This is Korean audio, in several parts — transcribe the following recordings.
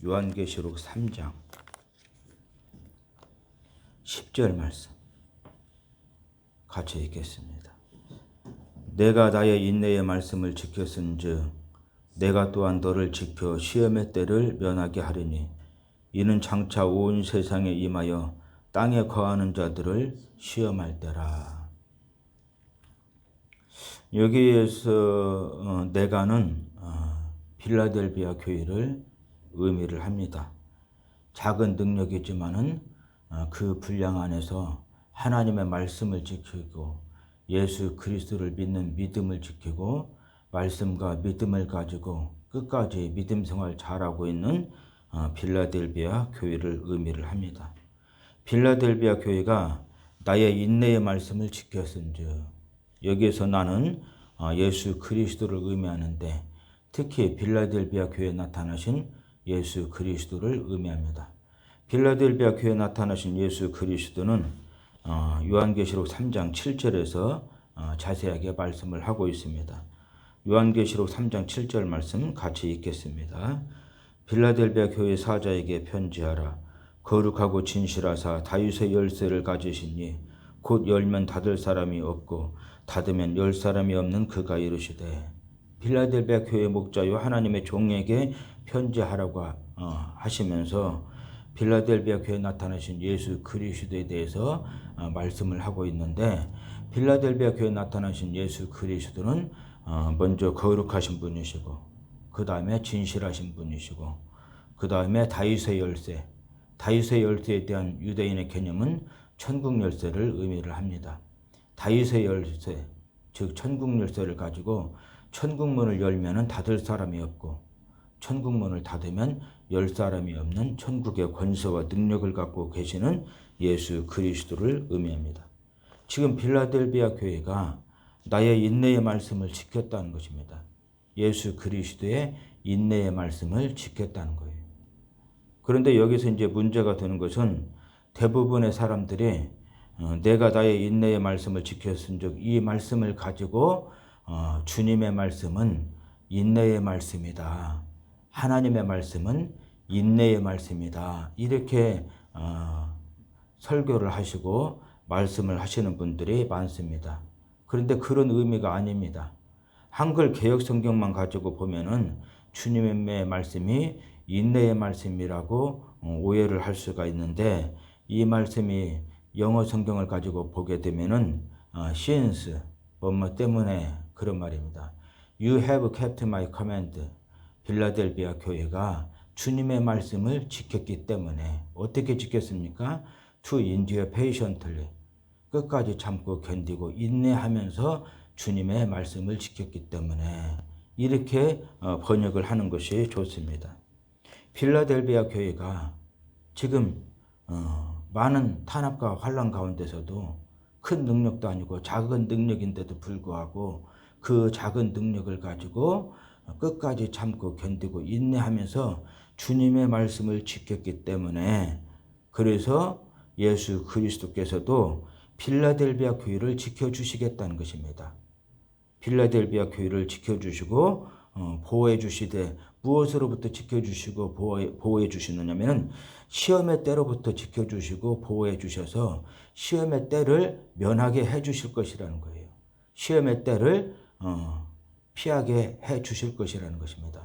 요한계시록 3장 10절 말씀 같이 읽겠습니다. 내가 나의 인내의 말씀을 지켰은즉 내가 또한 너를 지켜 시험의 때를 면하게 하리니 이는 장차 온 세상에 임하여 땅에 거하는 자들을 시험할 때라. 여기에서 내가는 필라델비아 교회를 의미를 합니다. 작은 능력이지만은 그 분량 안에서 하나님의 말씀을 지키고 예수 그리스도를 믿는 믿음을 지키고 말씀과 믿음을 가지고 끝까지 믿음 생활 잘하고 있는 필라델비아 교회를 의미를 합니다. 필라델비아 교회가 나의 인내의 말씀을 지켰은즉, 여기에서 나는 예수 그리스도를 의미하는데 특히 필라델비아 교회에 나타나신 예수 그리스도를 의미합니다. 필라델비아 교회에 나타나신 예수 그리스도는 요한계시록 3장 7절에서 자세하게 말씀을 하고 있습니다. 요한계시록 3장 7절 말씀 같이 읽겠습니다. 필라델비아 교회 사자에게 편지하라. 거룩하고 진실하사 다윗의 열쇠를 가지시니 곧 열면 닫을 사람이 없고 닫으면 열 사람이 없는 그가 이르시되, 필라델비아 교회 목자요 하나님의 종에게 편지하라고 하시면서 필라델비아 교회에 나타나신 예수 그리스도에 대해서 말씀을 하고 있는데, 필라델비아 교회에 나타나신 예수 그리스도는 먼저 거룩하신 분이시고 그 다음에 진실하신 분이시고 그 다음에 다윗의 열쇠, 다윗의 열쇠에 대한 유대인의 개념은 천국 열쇠를 의미를 합니다. 다윗의 열쇠, 즉 천국 열쇠를 가지고 천국문을 열면은 닫을 사람이 없고 천국문을 닫으면 열 사람이 없는 천국의 권세와 능력을 갖고 계시는 예수 그리스도를 의미합니다. 지금 필라델비아 교회가 나의 인내의 말씀을 지켰다는 것입니다. 예수 그리스도의 인내의 말씀을 지켰다는 거예요. 그런데 여기서 이제 문제가 되는 것은 대부분의 사람들이 내가 나의 인내의 말씀을 지켰은즉 이 말씀을 가지고 주님의 말씀은 인내의 말씀이다. 하나님의 말씀은 인내의 말씀이다. 이렇게 설교를 하시고 말씀을 하시는 분들이 많습니다. 그런데 그런 의미가 아닙니다. 한글 개역 성경만 가지고 보면은 주님의 말씀이 인내의 말씀이라고 오해를 할 수가 있는데, 이 말씀이 영어 성경을 가지고 보게 되면은 since 뭐뭐 때문에 그런 말입니다. You have kept my command. 필라델비아 교회가 주님의 말씀을 지켰기 때문에 어떻게 지켰습니까? To endure patiently. 끝까지 참고 견디고 인내하면서 주님의 말씀을 지켰기 때문에 이렇게 번역을 하는 것이 좋습니다. 필라델비아 교회가 지금 많은 탄압과 환난 가운데서도 큰 능력도 아니고 작은 능력인데도 불구하고 그 작은 능력을 가지고 끝까지 참고 견디고 인내하면서 주님의 말씀을 지켰기 때문에, 그래서 예수 그리스도께서도 필라델비아 교회를 지켜주시겠다는 것입니다. 필라델비아 교회를 지켜주시고 보호해 주시되, 무엇으로부터 지켜주시고 보호해 주시느냐면 시험의 때로부터 지켜주시고 보호해 주셔서 시험의 때를 면하게 해 주실 것이라는 거예요. 시험의 때를 피하게 해 주실 것이라는 것입니다.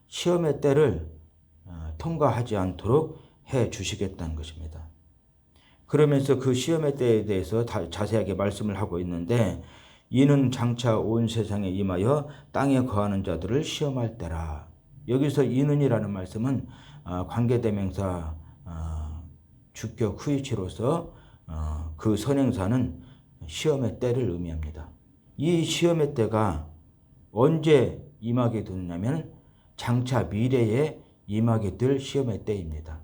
시험의 때를 통과하지 않도록 해 주시겠다는 것입니다. 그러면서 그 시험의 때에 대해서 자세하게 말씀을 하고 있는데, 이는 장차 온 세상에 임하여 땅에 거하는 자들을 시험할 때라. 여기서 이는이라는 말씀은 관계대명사 주격 후이치로서 그 선행사는 시험의 때를 의미합니다. 이 시험의 때가 언제 임하게 되냐면 장차 미래에 임하게 될 시험의 때입니다.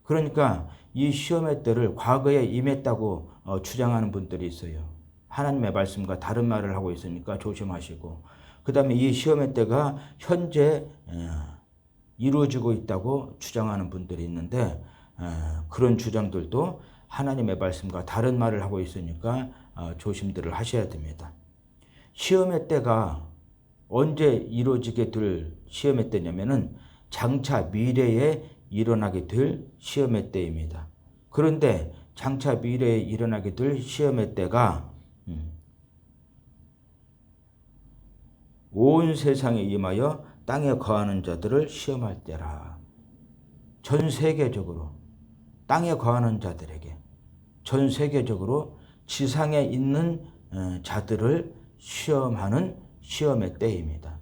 그러니까 이 시험의 때를 과거에 임했다고 주장하는 분들이 있어요. 하나님의 말씀과 다른 말을 하고 있으니까 조심하시고, 그 다음에 이 시험의 때가 현재 이루어지고 있다고 주장하는 분들이 있는데, 그런 주장들도 하나님의 말씀과 다른 말을 하고 있으니까 조심들을 하셔야 됩니다. 시험의 때가 언제 이루어지게 될 시험의 때냐면은 장차 미래에 일어나게 될 시험의 때입니다. 그런데 장차 미래에 일어나게 될 시험의 때가 온 세상에 임하여 땅에 거하는 자들을 시험할 때라. 전 세계적으로 땅에 거하는 자들에게, 전 세계적으로 지상에 있는 자들을 시험하는 시험의 때입니다.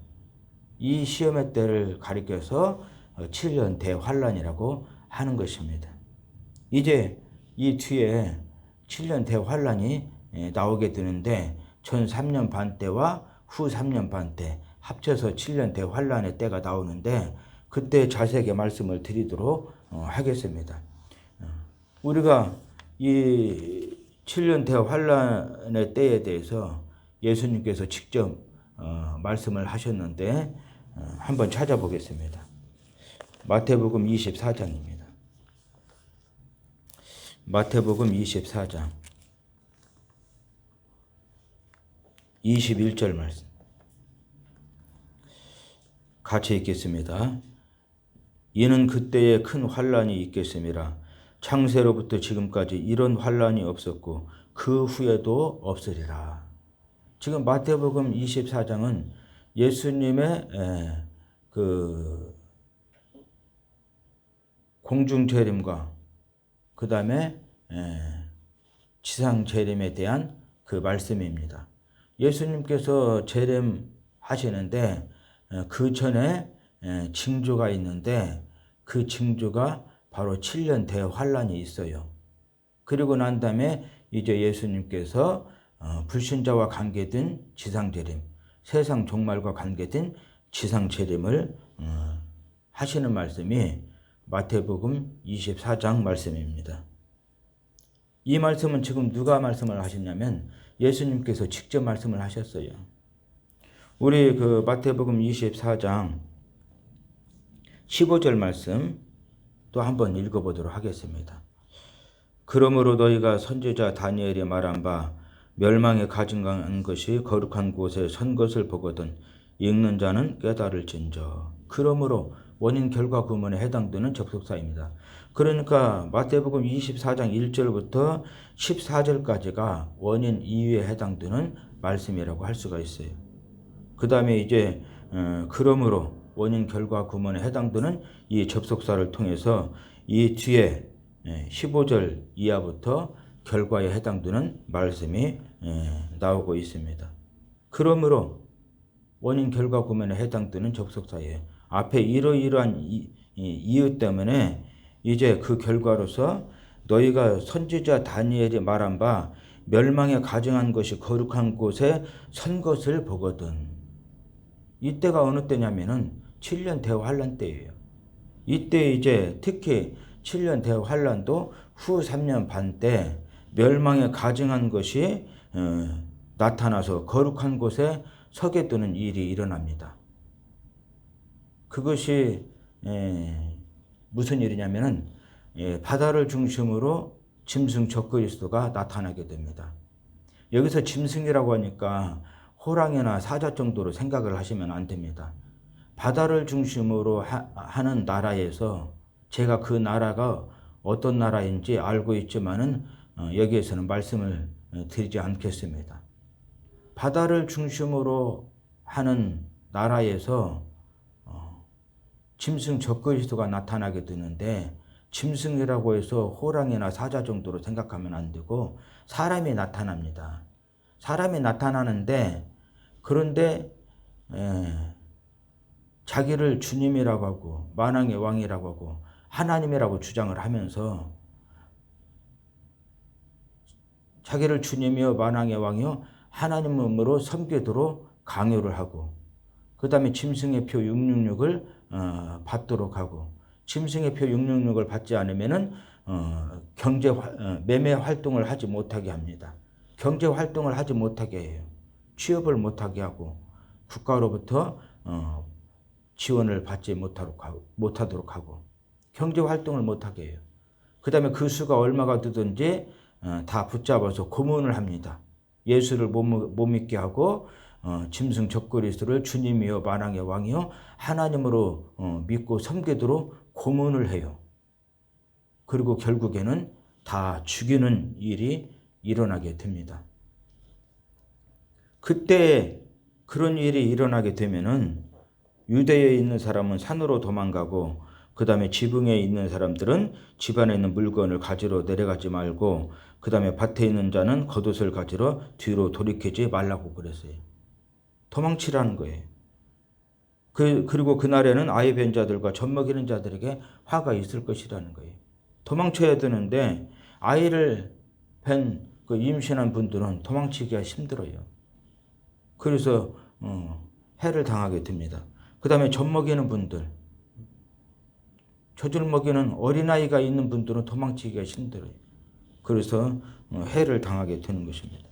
이 시험의 때를 가리켜서 7년 대환란이라고 하는 것입니다. 이제 이 뒤에 7년 대환란이 나오게 되는데 전 3년 반 때와 후 3년 반 때 합쳐서 7년 대환란의 때가 나오는데 그때 자세하게 말씀을 드리도록 하겠습니다. 우리가 이 7년 대환란의 때에 대해서 예수님께서 직접 말씀을 하셨는데 한번 찾아보겠습니다. 마태복음 24장입니다. 마태복음 24장 21절 말씀 같이 읽겠습니다. 이는 그때에 큰 환란이 있겠음이라. 창세로부터 지금까지 이런 환란이 없었고 그 후에도 없으리라. 지금 마태복음 24장은 예수님의 그 공중 재림과 그 다음에 지상 재림에 대한 그 말씀입니다. 예수님께서 재림하시는데 그 전에 징조가 있는데 그 징조가 바로 7년 대환란이 있어요. 그리고 난 다음에 이제 예수님께서 불신자와 관계된 지상재림, 세상 종말과 관계된 지상재림을 하시는 말씀이 마태복음 24장 말씀입니다. 이 말씀은 지금 누가 말씀을 하셨냐면 예수님께서 직접 말씀을 하셨어요. 우리 그 마태복음 24장 15절 말씀 또 한번 읽어보도록 하겠습니다. 그러므로 너희가 선지자 다니엘이 말한 바 멸망에 가증한 것이 거룩한 곳에 선 것을 보거든 읽는 자는 깨달을진저. 그러므로 원인 결과 구문에 해당되는 접속사입니다. 그러니까 마태복음 24장 1절부터 14절까지가 원인 이유에 해당되는 말씀이라고 할 수가 있어요. 그 다음에 이제 그러므로 원인 결과 구문에 해당되는 이 접속사를 통해서 이 뒤에 15절 이하부터 결과에 해당되는 말씀이 나오고 있습니다. 그러므로 원인 결과 구문에 해당되는 접속사예요. 앞에 이러이러한 이유 때문에 이제 그 결과로서 너희가 선지자 다니엘이 말한 바 멸망에 가증한 것이 거룩한 곳에 선 것을 보거든. 이때가 어느 때냐면은 7년 대환란 때예요. 이때 이제 특히 7년 대환란도 후 3년 반 때 멸망에 가증한 것이 나타나서 거룩한 곳에 서게 되는 일이 일어납니다. 그것이 무슨 일이냐면은 바다를 중심으로 짐승 적그리스도가 나타나게 됩니다. 여기서 짐승이라고 하니까 호랑이나 사자 정도로 생각을 하시면 안 됩니다. 바다를 중심으로 하는 나라에서 제가 그 나라가 어떤 나라인지 알고 있지만은 여기에서는 말씀을 드리지 않겠습니다. 바다를 중심으로 하는 나라에서 짐승 적그리스도가 나타나게 되는데 짐승이라고 해서 호랑이나 사자 정도로 생각하면 안 되고 사람이 나타납니다. 사람이 나타나는데 그런데 자기를 주님이라고 하고 만왕의 왕이라고 하고 하나님이라고 주장을 하면서 자기를 주님이요 만왕의 왕이요 하나님으로 섬기도록 강요를 하고 그 다음에 짐승의 표 666을 받도록 하고 짐승의 표 666을 받지 않으면은 매매 활동을 하지 못하게 합니다. 경제 활동을 하지 못하게 해요. 취업을 못하게 하고 국가로부터 지원을 받지 못하도록 하고 경제 활동을 못하게 해요. 그 다음에 그 수가 얼마가 되든지 다 붙잡아서 고문을 합니다. 예수를 못 믿게 하고 짐승 적그리스도를 주님이여 만왕의 왕이여 하나님으로 믿고 섬기도록 고문을 해요. 그리고 결국에는 다 죽이는 일이 일어나게 됩니다. 그때 그런 일이 일어나게 되면은 유대에 있는 사람은 산으로 도망가고 그 다음에 지붕에 있는 사람들은 집안에 있는 물건을 가지러 내려가지 말고 그 다음에 밭에 있는 자는 겉옷을 가지러 뒤로 돌이키지 말라고 그랬어요. 도망치라는 거예요. 그리고 그날에는 아이 뵌 자들과 젖 먹이는 자들에게 화가 있을 것이라는 거예요. 도망쳐야 되는데 아이를 뵌 그 임신한 분들은 도망치기가 힘들어요. 그래서 해를 당하게 됩니다. 그 다음에 젖 먹이는 분들, 젖을 먹이는 어린아이가 있는 분들은 도망치기가 힘들어요. 그래서 해를 당하게 되는 것입니다.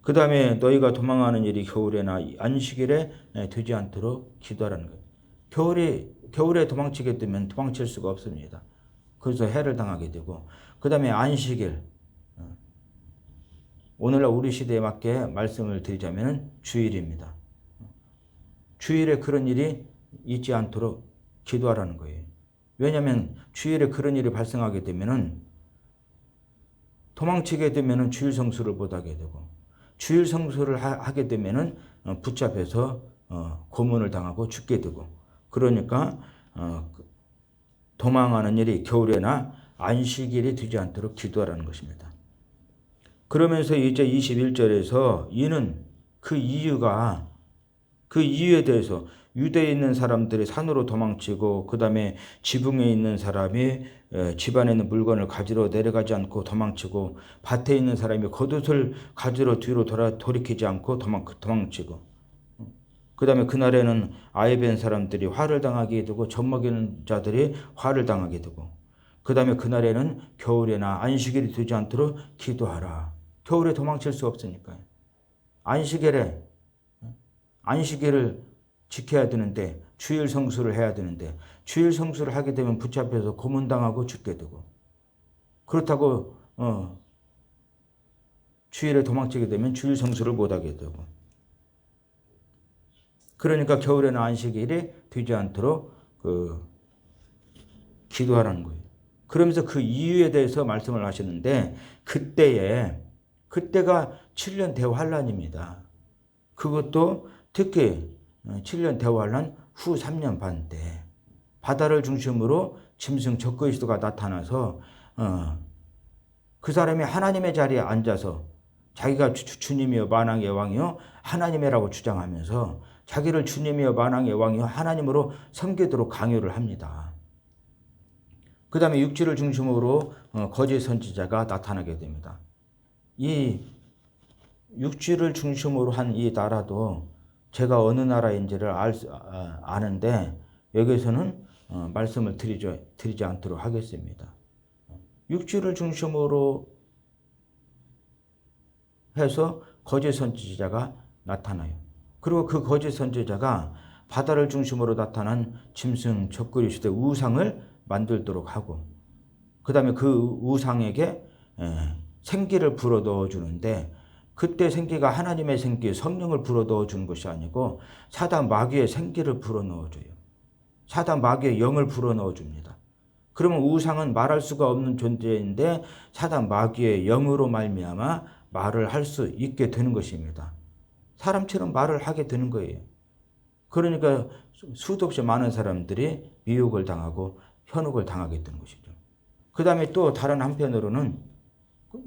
그 다음에 너희가 도망하는 일이 겨울에나 안식일에 되지 않도록 기도하라는 거예요. 겨울에 도망치게 되면 도망칠 수가 없습니다. 그래서 해를 당하게 되고 그 다음에 안식일, 오늘날 우리 시대에 맞게 말씀을 드리자면 주일입니다. 주일에 그런 일이 있지 않도록 기도하라는 거예요. 왜냐하면 주일에 그런 일이 발생하게 되면은 도망치게 되면은 주일 성수를 못하게 되고 주일 성수를 하게 되면은 붙잡혀서 고문을 당하고 죽게 되고 그러니까 도망하는 일이 겨울에나 안식일이 되지 않도록 기도하라는 것입니다. 그러면서 이제 21절에서 이는 그 이유에 대해서 유대에 있는 사람들이 산으로 도망치고 그 다음에 지붕에 있는 사람이 집안에 있는 물건을 가지러 내려가지 않고 도망치고 밭에 있는 사람이 겉옷을 가지러 뒤로 돌이키지 않고 도망치고 그 다음에 그날에는 아이 뵌 사람들이 화를 당하게 되고 젖 먹이는 자들이 화를 당하게 되고 그 다음에 그날에는 겨울에나 안식일이 되지 않도록 기도하라. 겨울에 도망칠 수 없으니까요. 안식일을 지켜야 되는데 주일 성수를 해야 되는데 주일 성수를 하게 되면 붙잡혀서 고문당하고 죽게 되고 그렇다고 주일에 도망치게 되면 주일 성수를 못하게 되고 그러니까 겨울에는 안식일이 되지 않도록 기도하라는 거예요. 그러면서 그 이유에 대해서 말씀을 하시는데 그때가 7년 대환란입니다. 그것도 특히 7년 대환란 후 3년 반 때 바다를 중심으로 짐승 적그리스도가 나타나서 그 사람이 하나님의 자리에 앉아서 자기가 주님이여 만왕의 왕이요 하나님이라고 주장하면서 자기를 주님이여 만왕의 왕이요 하나님으로 섬기도록 강요를 합니다. 그 다음에 육지를 중심으로 거짓 선지자가 나타나게 됩니다. 이 육지를 중심으로 한 이 나라도 제가 어느 나라인지를 아는데 여기서는 말씀을 드리지 않도록 하겠습니다. 육지를 중심으로 해서 거짓 선지자가 나타나요. 그리고 그 거짓 선지자가 바다를 중심으로 나타난 짐승 적그리스도의 우상을 만들도록 하고 그 다음에 그 우상에게 생기를 불어넣어 주는데 그때 생기가 하나님의 생기, 성령을 불어넣어 주는 것이 아니고 사단 마귀의 생기를 불어넣어 줘요. 사단 마귀의 영을 불어넣어 줍니다. 그러면 우상은 말할 수가 없는 존재인데 사단 마귀의 영으로 말미암아 말을 할 수 있게 되는 것입니다. 사람처럼 말을 하게 되는 거예요. 그러니까 수도 없이 많은 사람들이 미혹을 당하고 현혹을 당하게 되는 것이죠. 그 다음에 또 다른 한편으로는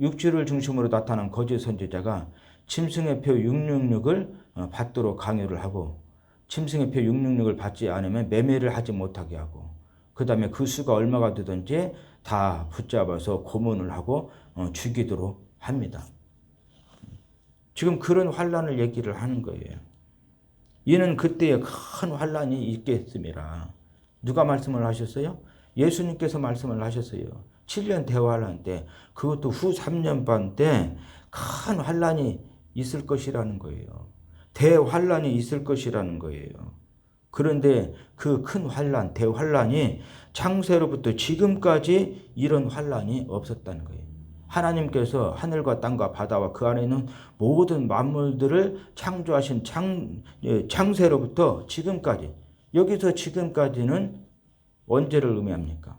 육지를 중심으로 나타난 거짓 선지자가 짐승의 표 666을 받도록 강요를 하고 짐승의 표 666을 받지 않으면 매매를 하지 못하게 하고 그 다음에 그 수가 얼마가 되든지 다 붙잡아서 고문을 하고 죽이도록 합니다. 지금 그런 환란을 얘기를 하는 거예요. 이는 그때에 큰 환란이 있겠습니다. 누가 말씀을 하셨어요? 예수님께서 말씀을 하셨어요. 7년 대환란 때 그것도 후 3년 반 때 큰 환란이 있을 것이라는 거예요. 대환란이 있을 것이라는 거예요. 그런데 그 큰 환란, 대환란이 창세로부터 지금까지 이런 환란이 없었다는 거예요. 하나님께서 하늘과 땅과 바다와 그 안에 있는 모든 만물들을 창조하신 창세로부터 지금까지, 여기서 지금까지는 언제를 의미합니까?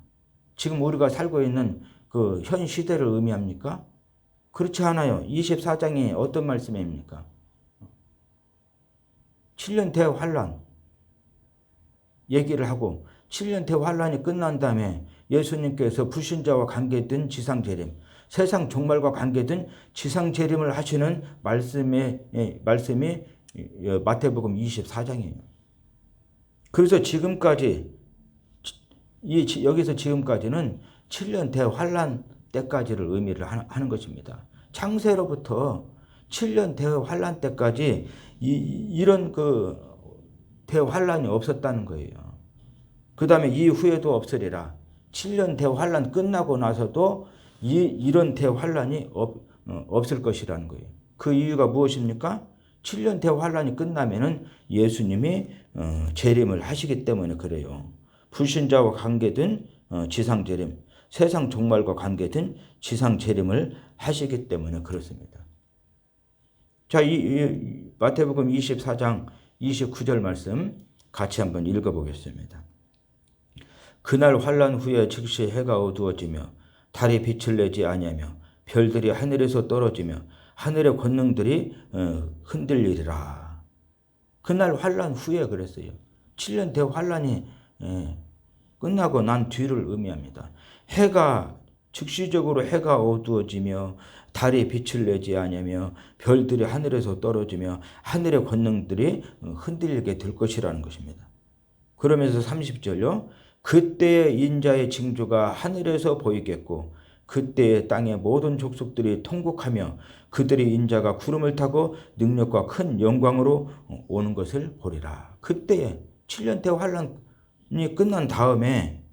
지금 우리가 살고 있는 그 현 시대를 의미합니까? 그렇지 않아요. 24장이 어떤 말씀입니까? 7년 대환란 얘기를 하고 7년 대환란이 끝난 다음에 예수님께서 불신자와 관계된 지상재림, 세상 종말과 관계된 지상재림을 하시는 말씀이 마태복음 24장이에요. 그래서 지금까지 여기서 지금까지는 7년 대환란 때까지를 의미를 하는 것입니다. 창세로부터 7년 대환란 때까지 이런 그 대환란이 없었다는 거예요. 그 다음에 이후에도 없으리라. 7년 대환란 끝나고 나서도 이런 대환란이 없을 것이라는 거예요. 그 이유가 무엇입니까? 7년 대환란이 끝나면은 예수님이 재림을 하시기 때문에 그래요. 불신자와 관계된 지상재림, 세상 종말과 관계된 지상재림을 하시기 때문에 그렇습니다. 자, 이 마태복음 24장 29절 말씀 같이 한번 읽어보겠습니다. 그날 환란 후에 즉시 해가 어두워지며 달이 빛을 내지 아니하며 별들이 하늘에서 떨어지며 하늘의 권능들이 흔들리리라. 그날 환란 후에 그랬어요. 7년 대환란이 끝나고 난 뒤를 의미합니다. 즉시적으로 해가 어두워지며 달이 빛을 내지 아니하며 별들이 하늘에서 떨어지며 하늘의 권능들이 흔들리게 될 것이라는 것입니다. 그러면서 30절요. 그때의 인자의 징조가 하늘에서 보이겠고 그때의 땅의 모든 족속들이 통곡하며 그들의 인자가 구름을 타고 능력과 큰 영광으로 오는 것을 보리라. 그때에 7년 대환란이 끝난 다음에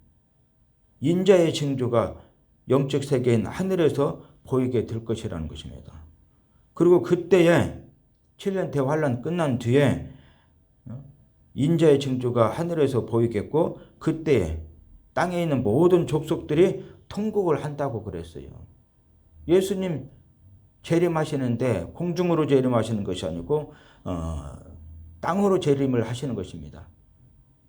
인자의 징조가 영적 세계인 하늘에서 보이게 될 것이라는 것입니다. 그리고 그때에 7년 대환란 끝난 뒤에 인자의 징조가 하늘에서 보이겠고 그때에 땅에 있는 모든 족속들이 통곡을 한다고 그랬어요. 예수님 재림하시는데 공중으로 재림하시는 것이 아니고 땅으로 재림을 하시는 것입니다.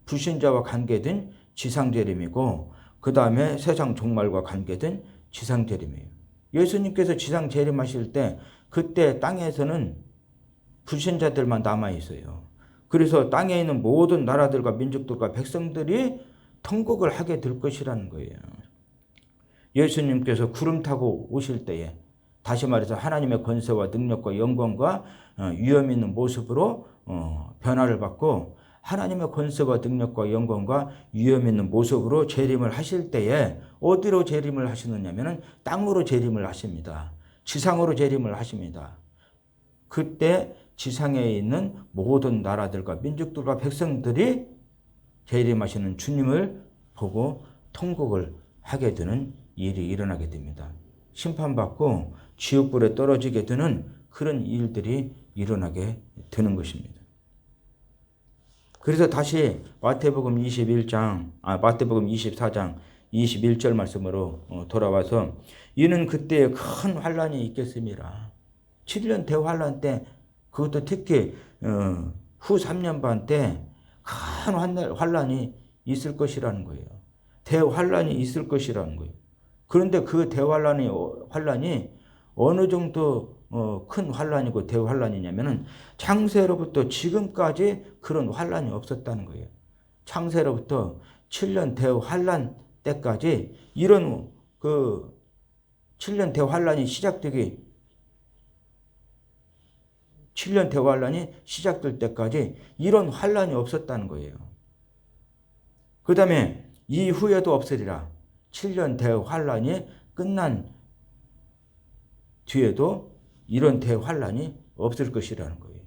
불신자와 관계된 지상재림이고 그 다음에 세상 종말과 관계된 지상재림이에요. 예수님께서 지상재림하실 때 그때 땅에서는 불신자들만 남아있어요. 그래서 땅에 있는 모든 나라들과 민족들과 백성들이 통곡을 하게 될 것이라는 거예요. 예수님께서 구름 타고 오실 때에 다시 말해서 하나님의 권세와 능력과 영광과 위엄 있는 모습으로 변화를 받고 하나님의 권세와 능력과 영광과 위엄 있는 모습으로 재림을 하실 때에 어디로 재림을 하시느냐면은 땅으로 재림을 하십니다. 지상으로 재림을 하십니다. 그때 지상에 있는 모든 나라들과 민족들과 백성들이 재림하시는 주님을 보고 통곡을 하게 되는 일이 일어나게 됩니다. 심판받고 지옥불에 떨어지게 되는 그런 일들이 일어나게 되는 것입니다. 그래서 다시 마태복음 24장 21절 말씀으로 돌아와서 이는 그때에 큰 환란이 있겠습니다. 7년 대환란 때 그것도 특히 후 3년 반 때 큰 환란이 있을 것이라는 거예요. 대환란이 있을 것이라는 거예요. 그런데 그 대환란이 어느 정도 큰 환란이고 대환란이냐면은 창세로부터 지금까지 그런 환란이 없었다는 거예요. 창세로부터 7년 대환란 때까지 이런 그 7년 대환란이 시작될 때까지 이런 환란이 없었다는 거예요. 그 다음에 이후에도 없으리라. 7년 대환란이 끝난 뒤에도 이런 대환란이 없을 것이라는 거예요.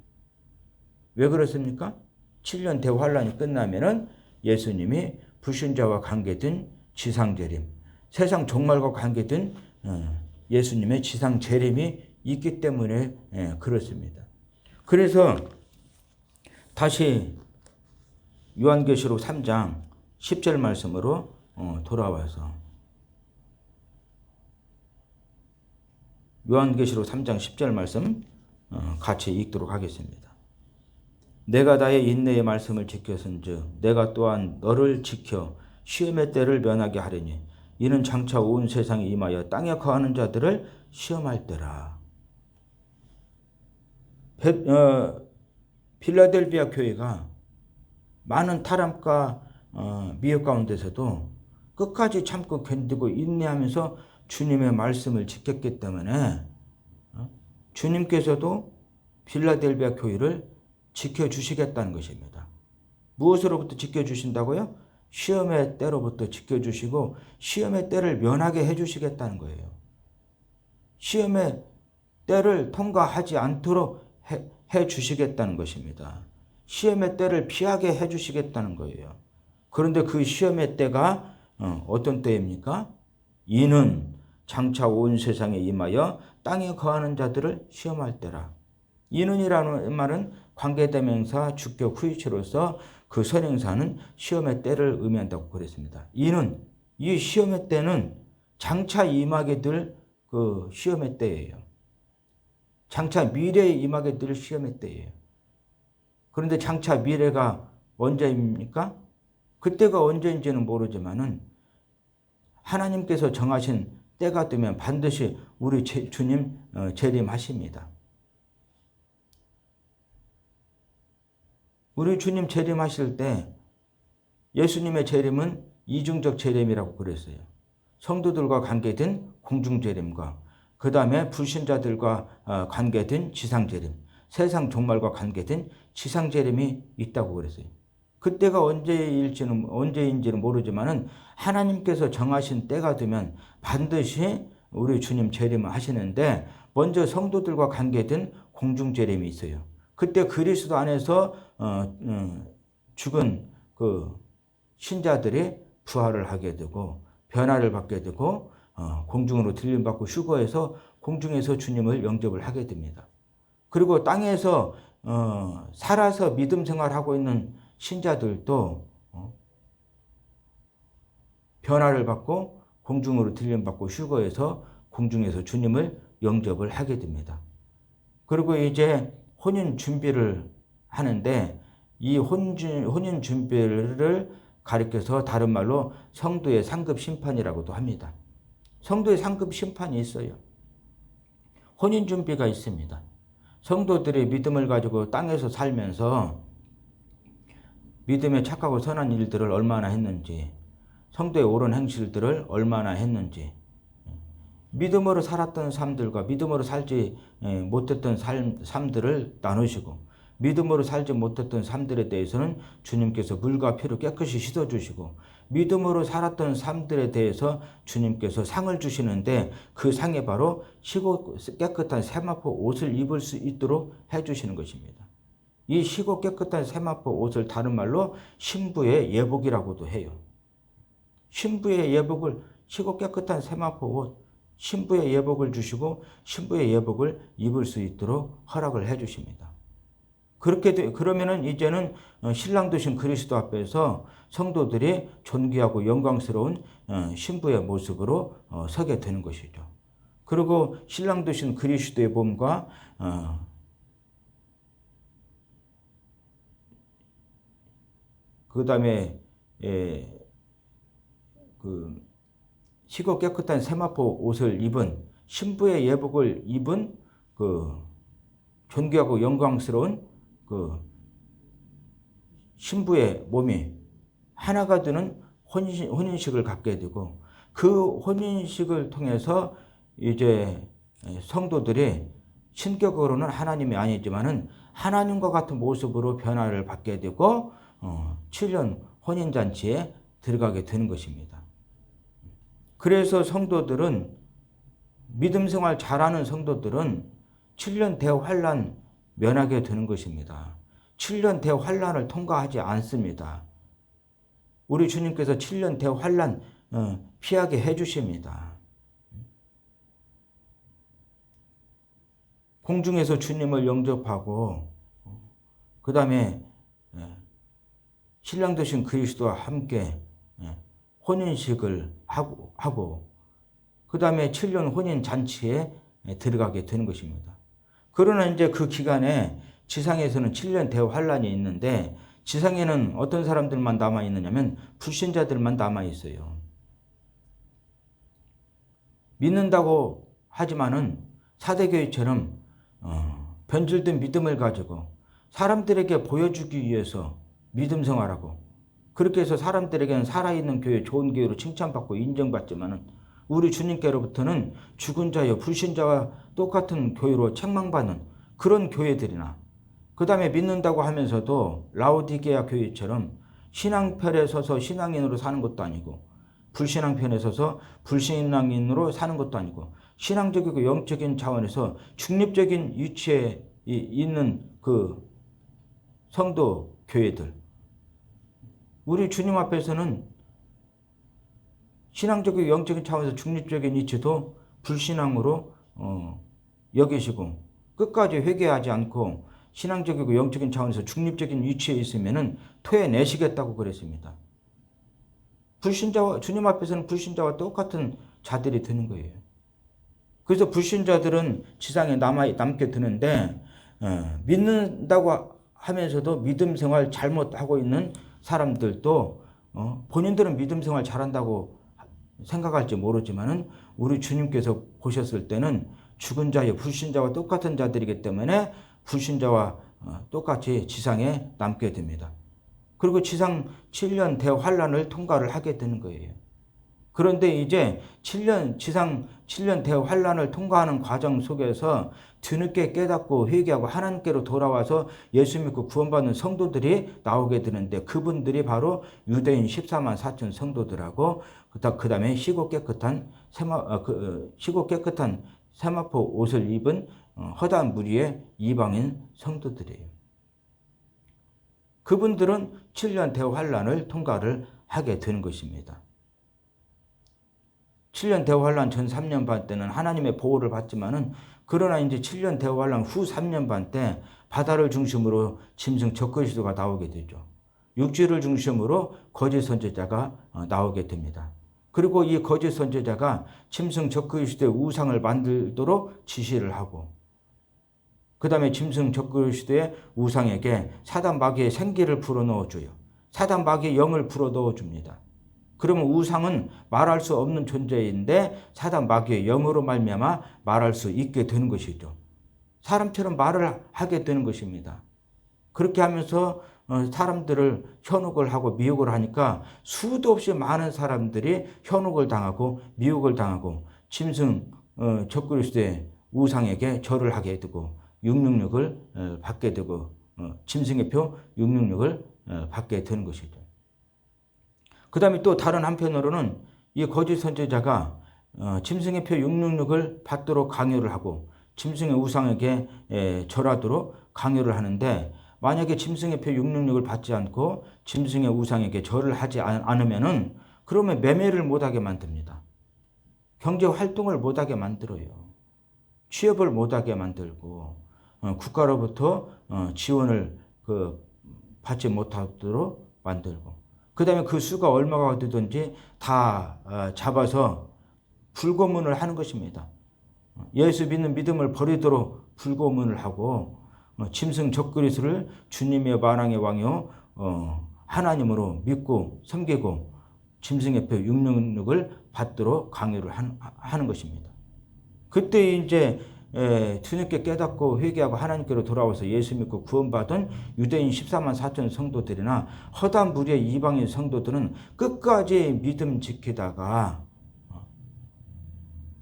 왜 그렇습니까? 7년 대환란이 끝나면은 예수님이 불신자와 관계된 지상재림, 세상 종말과 관계된 예수님의 지상재림이 있기 때문에 그렇습니다. 그래서 다시 요한계시록 3장 10절 말씀으로 돌아와서 요한계시록 3장 10절 말씀 같이 읽도록 하겠습니다. 내가 나의 인내의 말씀을 지켰은즉 내가 또한 너를 지켜 시험의 때를 면하게 하리니 이는 장차 온 세상에 임하여 땅에 거하는 자들을 시험할 때라. 필라델비아 교회가 많은 타락과 미혹 가운데서도 끝까지 참고 견디고 인내하면서 주님의 말씀을 지켰기 때문에 주님께서도 필라델비아 교회를 지켜주시겠다는 것입니다. 무엇으로부터 지켜주신다고요? 시험의 때로부터 지켜주시고 시험의 때를 면하게 해주시겠다는 거예요. 시험의 때를 통과하지 않도록 해주시겠다는 것입니다. 시험의 때를 피하게 해주시겠다는 거예요. 그런데 그 시험의 때가 어떤 때입니까? 이는 장차 온 세상에 임하여 땅에 거하는 자들을 시험할 때라. 이는이라는 말은 관계대명사 주격 후유체로서 그 선행사는 시험의 때를 의미한다고 그랬습니다. 이는 이 시험의 때는 장차 임하게 될 그 시험의 때예요. 장차 미래에 임하게 될 시험의 때예요. 그런데 장차 미래가 언제입니까? 그때가 언제인지는 모르지만은 하나님께서 정하신 때가 되면 반드시 우리 주님 재림하십니다. 우리 주님 재림하실 때 예수님의 재림은 이중적 재림이라고 그랬어요. 성도들과 관계된 공중 재림과 그 다음에 불신자들과 관계된 지상 재림, 세상 종말과 관계된 지상 재림이 있다고 그랬어요. 그때가 언제인지는 모르지만은 하나님께서 정하신 때가 되면 반드시 우리 주님 재림을 하시는데 먼저 성도들과 관계된 공중 재림이 있어요. 그때 그리스도 안에서 죽은 그 신자들이 부활을 하게 되고 변화를 받게 되고 공중으로 들림받고 휴거해서 공중에서 주님을 영접을 하게 됩니다. 그리고 땅에서 살아서 믿음 생활하고 있는 신자들도 변화를 받고 공중으로 들림받고 휴거해서 공중에서 주님을 영접을 하게 됩니다. 그리고 이제 혼인 준비를 하는데 이 혼인 준비를 가리켜서 다른 말로 성도의 상급 심판이라고도 합니다. 성도의 상급 심판이 있어요. 혼인 준비가 있습니다. 성도들이 믿음을 가지고 땅에서 살면서 믿음에 착하고 선한 일들을 얼마나 했는지, 성도의 옳은 행실들을 얼마나 했는지, 믿음으로 살았던 삶들과 믿음으로 살지 못했던 삶들을 나누시고 믿음으로 살지 못했던 삶들에 대해서는 주님께서 물과 피로 깨끗이 씻어주시고 믿음으로 살았던 삶들에 대해서 주님께서 상을 주시는데 그 상이 바로 희고 깨끗한 세마포 옷을 입을 수 있도록 해주시는 것입니다. 이 희고 깨끗한 세마포 옷을 다른 말로 신부의 예복이라고도 해요. 신부의 예복을 희고 깨끗한 세마포 옷, 신부의 예복을 주시고 신부의 예복을 입을 수 있도록 허락을 해주십니다. 그러면은 이제는 신랑 되신 그리스도 앞에서 성도들이 존귀하고 영광스러운 신부의 모습으로 서게 되는 것이죠. 그리고 신랑 되신 그리스도의 몸과 그 다음에 그 희고 깨끗한 세마포 옷을 입은 신부의 예복을 입은 그 존귀하고 영광스러운 그 신부의 몸이 하나가 되는 혼인식을 갖게 되고 그 혼인식을 통해서 이제 성도들이 신격으로는 하나님이 아니지만은 하나님과 같은 모습으로 변화를 받게 되고 7년 혼인잔치에 들어가게 되는 것입니다. 그래서 성도들은 믿음 생활 잘하는 성도들은 7년 대환란 면하게 되는 것입니다. 7년 대환란을 통과하지 않습니다. 우리 주님께서 7년 대환란 피하게 해주십니다. 공중에서 주님을 영접하고 그 다음에 신랑 되신 그리스도와 함께 혼인식을 하고 그 다음에 7년 혼인 잔치에 들어가게 되는 것입니다. 그러나 이제 그 기간에 지상에서는 7년 대환란이 있는데 지상에는 어떤 사람들만 남아 있느냐면 불신자들만 남아 있어요. 믿는다고 하지만은 사대교회처럼 변질된 믿음을 가지고 사람들에게 보여주기 위해서 믿음 생활하고 그렇게 해서 사람들에게는 살아있는 교회, 좋은 교회로 칭찬받고 인정받지만은 우리 주님께로부터는 죽은 자여 불신자와 똑같은 교회로 책망받는 그런 교회들이나 그 다음에 믿는다고 하면서도 라오디게아 교회처럼 신앙편에 서서 신앙인으로 사는 것도 아니고 불신앙편에 서서 불신앙인으로 사는 것도 아니고 신앙적이고 영적인 차원에서 중립적인 위치에 있는 그 성도 교회들 우리 주님 앞에서는 신앙적이고 영적인 차원에서 중립적인 위치도 불신앙으로 여기시고 끝까지 회개하지 않고 신앙적이고 영적인 차원에서 중립적인 위치에 있으면은 토해내시겠다고 그랬습니다. 불신자와 주님 앞에서는 불신자와 똑같은 자들이 되는 거예요. 그래서 불신자들은 지상에 남게 되는데 믿는다고 하면서도 믿음 생활 잘못하고 있는 사람들도 본인들은 믿음 생활 잘한다고 생각할지 모르지만은 우리 주님께서 보셨을 때는 죽은 자의 불신자와 똑같은 자들이기 때문에 불신자와 똑같이 지상에 남게 됩니다. 그리고 지상 7년 대환란을 통과를 하게 되는 거예요. 그런데 이제 지상 7년 대환란을 통과하는 과정 속에서 뒤늦게 깨닫고 회개하고 하나님께로 돌아와서 예수 믿고 구원받는 성도들이 나오게 되는데 그분들이 바로 유대인 14만 4천 성도들하고 그 다음에 시고 깨끗한 세마포 옷을 입은 허다한 무리의 이방인 성도들이에요. 그분들은 7년 대환란을 통과를 하게 되는 것입니다. 7년 대환란 전 3년 반 때는 하나님의 보호를 받지만은 그러나 이제 7년 대환란 후 3년 반 때 바다를 중심으로 짐승 적그리스도가 나오게 되죠. 육지를 중심으로 거짓 선지자가 나오게 됩니다. 그리고 이 거짓 선지자가 짐승 적그리스도의 우상을 만들도록 지시를 하고 그 다음에 짐승 적그리스도의 우상에게 사단 마귀의 생기를 불어넣어줘요. 사단 마귀의 영을 불어넣어줍니다. 그러면 우상은 말할 수 없는 존재인데 사단 마귀의 영으로 말미암아 말할 수 있게 되는 것이죠. 사람처럼 말을 하게 되는 것입니다. 그렇게 하면서 사람들을 현혹을 하고 미혹을 하니까 수도 없이 많은 사람들이 현혹을 당하고 미혹을 당하고 짐승 적그리스도의 우상에게 절을 하게 되고 666을 받게 되고 짐승의 표 666을 받게 되는 것이죠. 그 다음에 또 다른 한편으로는 이 거짓 선지자가 짐승의 표 666을 받도록 강요를 하고 짐승의 우상에게 절하도록 강요를 하는데 만약에 짐승의 표 666을 받지 않고 짐승의 우상에게 절을 하지 않으면은 그러면 매매를 못하게 만듭니다. 경제 활동을 못하게 만들어요. 취업을 못하게 만들고 국가로부터 지원을 받지 못하도록 만들고 그 다음에 그 수가 얼마가 되든지 다 잡아서 불고문을 하는 것입니다. 예수 믿는 믿음을 버리도록 불고문을 하고 짐승 적그리스도를 주님의 만왕의 왕이요 하나님으로 믿고 섬기고 짐승의 표 666을 받도록 강요를 하는 것입니다. 그때 이제 뒤늦게 깨닫고 회개하고 하나님께로 돌아와서 예수 믿고 구원받은 유대인 14만 4천 성도들이나 허다한 무리의 이방인 성도들은 끝까지 믿음 지키다가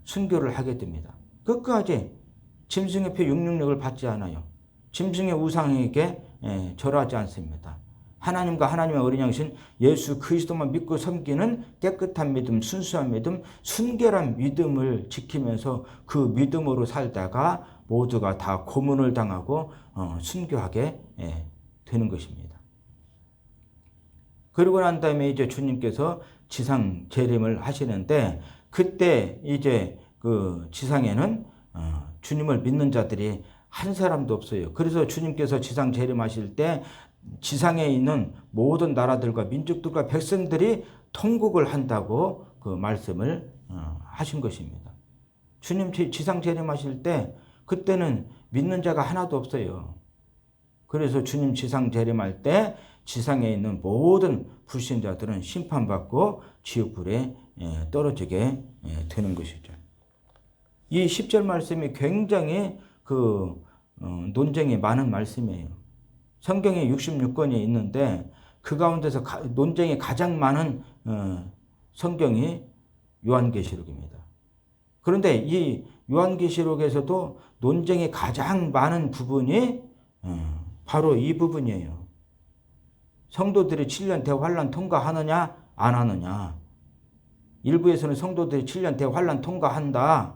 순교를 하게 됩니다. 끝까지 짐승의 표 666을 받지 않아요. 짐승의 우상에게 절하지 않습니다. 하나님과 하나님의 어린 양신 예수 그리스도만 믿고 섬기는 깨끗한 믿음, 순수한 믿음, 순결한 믿음을 지키면서 그 믿음으로 살다가 모두가 다 고문을 당하고 순교하게 되는 것입니다. 그러고 난 다음에 이제 주님께서 지상 재림을 하시는데 그때 이제 그 지상에는 주님을 믿는 자들이 한 사람도 없어요. 그래서 주님께서 지상 재림하실 때 지상에 있는 모든 나라들과 민족들과 백성들이 통곡을 한다고 그 말씀을 하신 것입니다. 주님 지상 재림하실 때 그때는 믿는 자가 하나도 없어요. 그래서 주님 지상 재림할 때 지상에 있는 모든 불신자들은 심판받고 지옥불에 떨어지게 되는 것이죠. 이 10절 말씀이 굉장히 논쟁이 많은 말씀이에요. 성경에 66권이 있는데 그 가운데서 논쟁이 가장 많은 성경이 요한계시록입니다. 그런데 이 요한계시록에서도 논쟁이 가장 많은 부분이 바로 이 부분이에요. 성도들이 7년 대환란 통과하느냐 안 하느냐. 일부에서는 성도들이 7년 대환란 통과한다.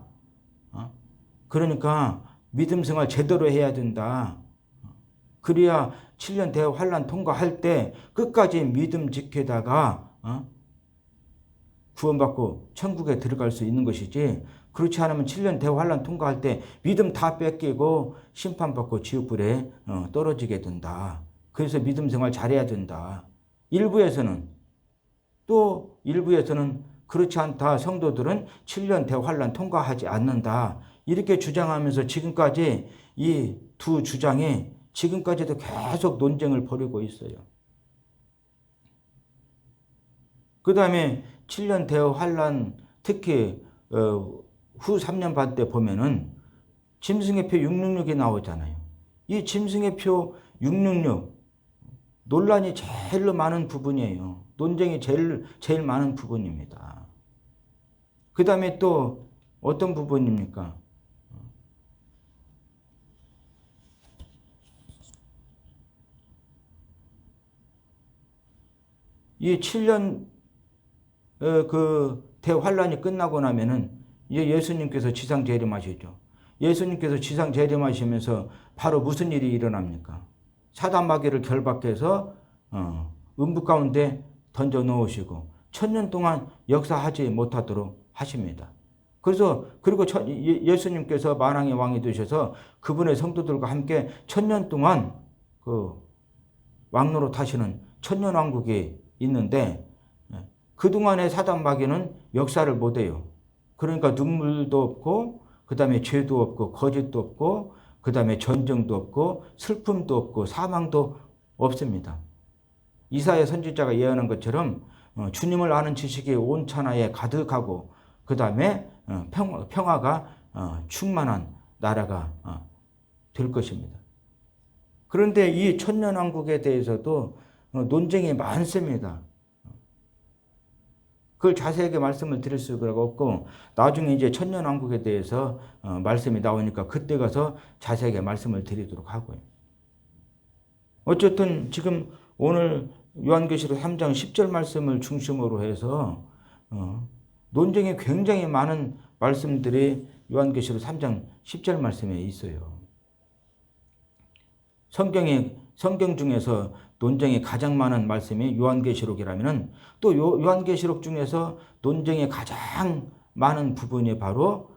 그러니까 믿음 생활 제대로 해야 된다. 그래야 7년 대환란 통과할 때 끝까지 믿음 지키다가 구원받고 천국에 들어갈 수 있는 것이지, 그렇지 않으면 7년 대환란 통과할 때 믿음 다 뺏기고 심판받고 지옥불에 떨어지게 된다. 그래서 믿음 생활 잘해야 된다. 일부에서는 그렇지 않다. 성도들은 7년 대환란 통과하지 않는다. 이렇게 주장하면서 지금까지 이 두 주장이 지금까지도 계속 논쟁을 벌이고 있어요. 그 다음에 7년 대환란, 특히 후 3년 반 때 보면은 짐승의 표 666이 나오잖아요. 이 짐승의 표 666 논란이 제일 많은 부분이에요. 논쟁이 제일 많은 부분입니다. 그 다음에 또 어떤 부분입니까? 이 7년 대환란이 끝나고 나면은 이제 예수님께서 지상 재림하시죠. 예수님께서 지상 재림하시면서 바로 무슨 일이 일어납니까? 사단 마귀를 결박해서 음부 가운데 던져 놓으시고 1000년 동안 역사하지 못하도록 하십니다. 그리고 예수님께서 만왕의 왕이 되셔서 그분의 성도들과 함께 1000년 동안 왕노로 타시는 천년왕국이 있는데, 그동안의 사단 마귀는 역사를 못해요. 그러니까 눈물도 없고, 그 다음에 죄도 없고, 거짓도 없고, 그 다음에 전쟁도 없고, 슬픔도 없고, 사망도 없습니다. 이사야 선지자가 예언한 것처럼 주님을 아는 지식이 온 천하에 가득하고, 그 다음에 평화가 충만한 나라가 될 것입니다. 그런데 이 천년왕국에 대해서도 논쟁이 많습니다. 그걸 자세하게 말씀을 드릴 수가 없고, 나중에 이제 천년왕국에 대해서 말씀이 나오니까 그때 가서 자세하게 말씀을 드리도록 하고요. 어쨌든 지금 오늘 요한계시록 3장 10절 말씀을 중심으로 해서 논쟁이 굉장히 많은 말씀들이 요한계시록 3장 10절 말씀에 있어요. 성경 중에서 논쟁이 가장 많은 말씀이 요한계시록이라면, 또 요한계시록 중에서 논쟁이 가장 많은 부분이 바로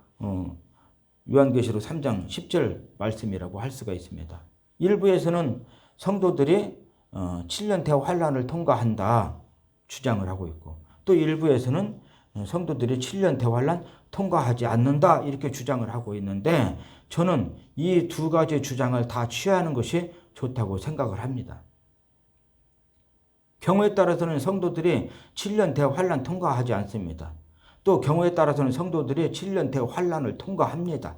요한계시록 3장 10절 말씀이라고 할 수가 있습니다. 일부에서는 성도들이 7년 대환란을 통과한다 주장을 하고 있고, 또 일부에서는 성도들이 7년 대환란 통과하지 않는다 이렇게 주장을 하고 있는데, 저는 이 두 가지 주장을 다 취하는 것이 좋다고 생각을 합니다. 경우에 따라서는 성도들이 7년 대환란 통과하지 않습니다. 또 경우에 따라서는 성도들이 7년 대환란을 통과합니다.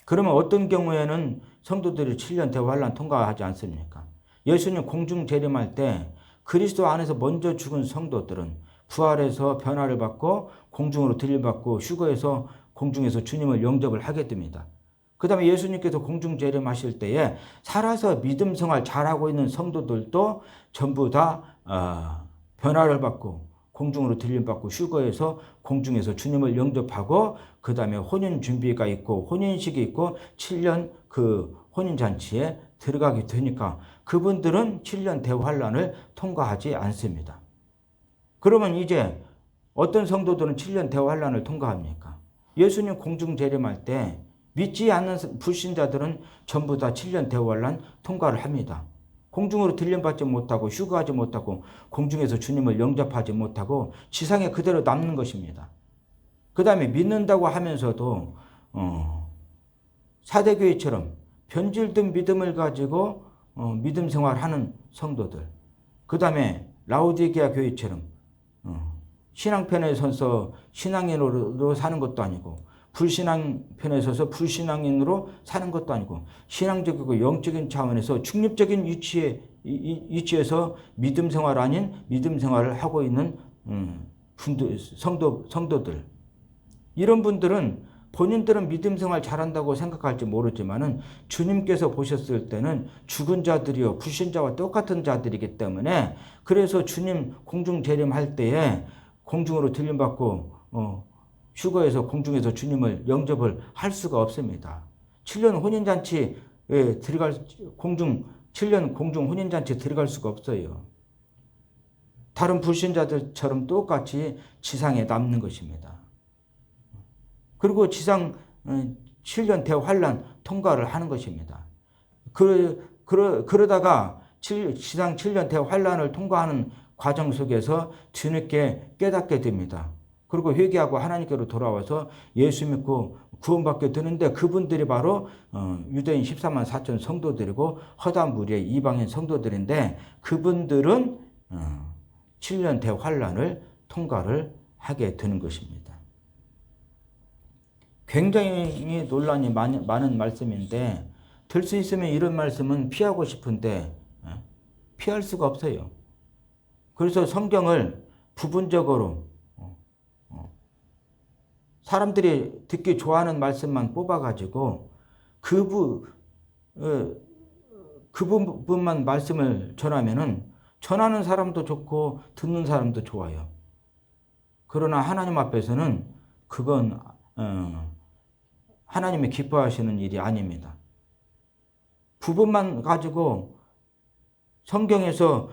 그러면 어떤 경우에는 성도들이 7년 대환란 통과하지 않습니까? 예수님 공중 재림할 때 그리스도 안에서 먼저 죽은 성도들은 부활해서 변화를 받고 공중으로 들림받고 휴거해서 공중에서 주님을 영접을 하게 됩니다. 그 다음에 예수님께서 공중 재림하실 때에 살아서 믿음 생활 잘하고 있는 성도들도 전부 다 변화를 받고 공중으로 들림받고 휴거해서 공중에서 주님을 영접하고, 그 다음에 혼인 준비가 있고 혼인식이 있고 7년 그 혼인잔치에 들어가게 되니까 그분들은 7년 대환란을 통과하지 않습니다. 그러면 이제 어떤 성도들은 7년 대환란을 통과합니까? 예수님 공중 재림할 때 믿지 않는 불신자들은 전부 다 7년 대환란 통과를 합니다. 공중으로 들림받지 못하고 휴거하지 못하고 공중에서 주님을 영접하지 못하고 지상에 그대로 남는 것입니다. 그 다음에 믿는다고 하면서도 사대교회처럼 변질된 믿음을 가지고 믿음 생활하는 성도들. 그 다음에 라오디게아 교회처럼 신앙편에 서서 신앙인으로 사는 것도 아니고 불신앙편에 서서 불신앙인으로 사는 것도 아니고 신앙적이고 영적인 차원에서 중립적인 위치에서 믿음 생활 아닌 믿음 생활을 하고 있는 성도들. 이런 분들은 본인들은 믿음 생활 잘한다고 생각할지 모르지만은 주님께서 보셨을 때는 죽은 자들이요 불신자와 똑같은 자들이기 때문에 그래서 주님 공중 재림할 때에 공중으로 들림받고 휴거에서 공중에서 주님을 영접을 할 수가 없습니다. 7년 혼인잔치에 들어갈 7년 공중 혼인잔치에 들어갈 수가 없어요. 다른 불신자들처럼 똑같이 지상에 남는 것입니다. 그리고 지상 7년 대환란 통과를 하는 것입니다. 그러다가 지상 7년 대환란을 통과하는 과정 속에서 주님께 깨닫게 됩니다. 그리고 회개하고 하나님께로 돌아와서 예수 믿고 구원받게 되는데 그분들이 바로 유대인 14만 4천 성도들이고 허다 무리의 이방인 성도들인데 그분들은 7년 대환란을 통과를 하게 되는 것입니다. 굉장히 논란이 많은 말씀인데 될 수 있으면 이런 말씀은 피하고 싶은데 피할 수가 없어요. 그래서 성경을 부분적으로 사람들이 듣기 좋아하는 말씀만 뽑아가지고 그 부분만 말씀을 전하면은 전하는 사람도 좋고 듣는 사람도 좋아요. 그러나 하나님 앞에서는 그건 하나님이 기뻐하시는 일이 아닙니다. 부분만 가지고 성경에서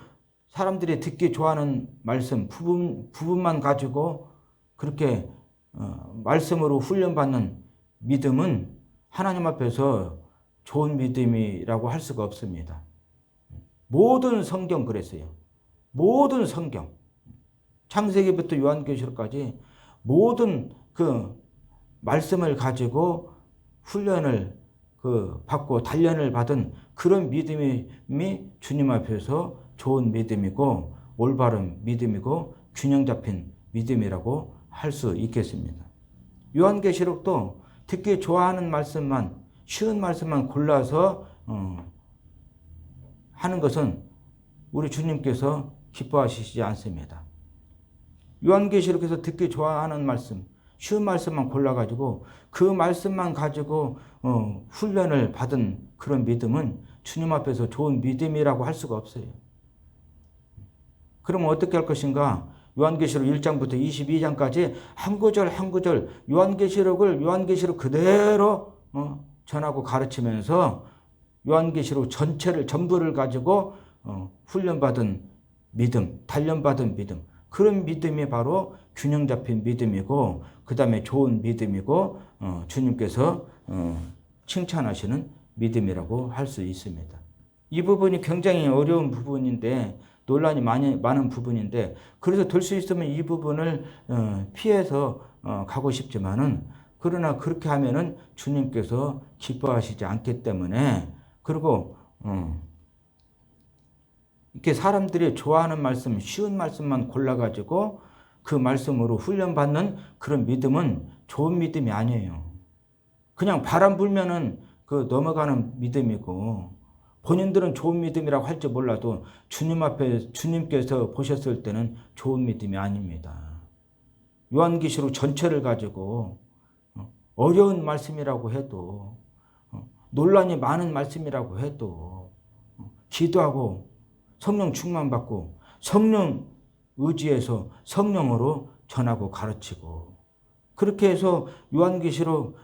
사람들이 듣기 좋아하는 말씀 부분만 가지고 그렇게 말씀으로 훈련받는 믿음은 하나님 앞에서 좋은 믿음이라고 할 수가 없습니다. 모든 성경 그랬어요. 모든 성경 창세기부터 요한계시록까지 모든 그 말씀을 가지고 훈련을 받고 단련을 받은 그런 믿음이 주님 앞에서 좋은 믿음이고 올바른 믿음이고 균형 잡힌 믿음이라고 할 수 있겠습니다. 요한계시록도 듣기 좋아하는 말씀만 쉬운 말씀만 골라서 하는 것은 우리 주님께서 기뻐하시지 않습니다. 요한계시록에서 듣기 좋아하는 말씀 쉬운 말씀만 골라가지고 그 말씀만 가지고 훈련을 받은 그런 믿음은 주님 앞에서 좋은 믿음이라고 할 수가 없어요. 그러면 어떻게 할 것인가? 요한계시록 1장부터 22장까지 한 구절 한 구절 요한계시록 그대로 전하고 가르치면서 요한계시록 전부를 가지고 훈련받은 믿음, 단련받은 믿음, 그런 믿음이 바로 균형 잡힌 믿음이고 그 다음에 좋은 믿음이고 주님께서 칭찬하시는 믿음이라고 할 수 있습니다. 이 부분이 굉장히 어려운 부분인데 논란이 많은 부분인데 그래서 될 수 있으면 이 부분을 피해서 가고 싶지만은 그러나 그렇게 하면은 주님께서 기뻐하시지 않기 때문에 그리고 이렇게 사람들이 좋아하는 말씀 쉬운 말씀만 골라가지고 그 말씀으로 훈련받는 그런 믿음은 좋은 믿음이 아니에요. 그냥 바람 불면은 그 넘어가는 믿음이고 본인들은 좋은 믿음이라고 할지 몰라도 주님 앞에 주님께서 보셨을 때는 좋은 믿음이 아닙니다. 요한계시록 전체를 가지고 어려운 말씀이라고 해도 논란이 많은 말씀이라고 해도 기도하고 성령 충만받고 성령 의지해서 성령으로 전하고 가르치고 그렇게 해서 요한계시록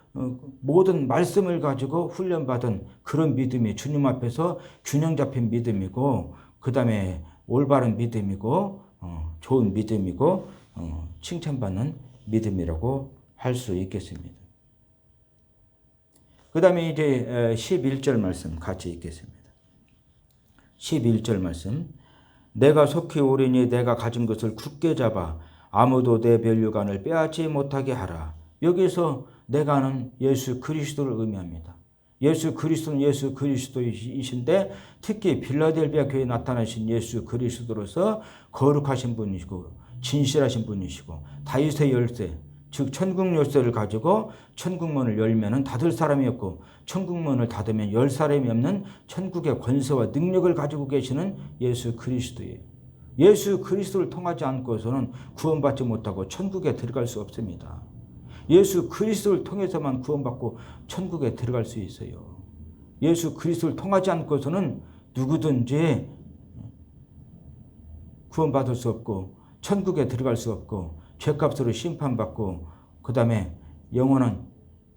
모든 말씀을 가지고 훈련받은 그런 믿음이 주님 앞에서 균형 잡힌 믿음이고 그 다음에 올바른 믿음이고 좋은 믿음이고 칭찬받는 믿음이라고 할 수 있겠습니다. 그 다음에 이제 11절 말씀 같이 읽겠습니다. 11절 말씀 내가 속히 오리니 내가 가진 것을 굳게 잡아 아무도 내 면류관을 빼앗지 못하게 하라. 여기서 내가는 예수 그리스도를 의미합니다. 예수 그리스도는 예수 그리스도이신데 특히 빌라델비아 교회에 나타나신 예수 그리스도로서 거룩하신 분이시고 진실하신 분이시고 다윗의 열쇠 즉 천국 열쇠를 가지고 천국문을 열면은 닫을 사람이 없고 천국문을 닫으면 열 사람이 없는 천국의 권세와 능력을 가지고 계시는 예수 그리스도예요. 예수 그리스도를 통하지 않고서는 구원받지 못하고 천국에 들어갈 수 없습니다. 예수 그리스도를 통해서만 구원받고 천국에 들어갈 수 있어요. 예수 그리스도를 통하지 않고서는 누구든지 구원받을 수 없고 천국에 들어갈 수 없고 죄값으로 심판받고 그 다음에 영원한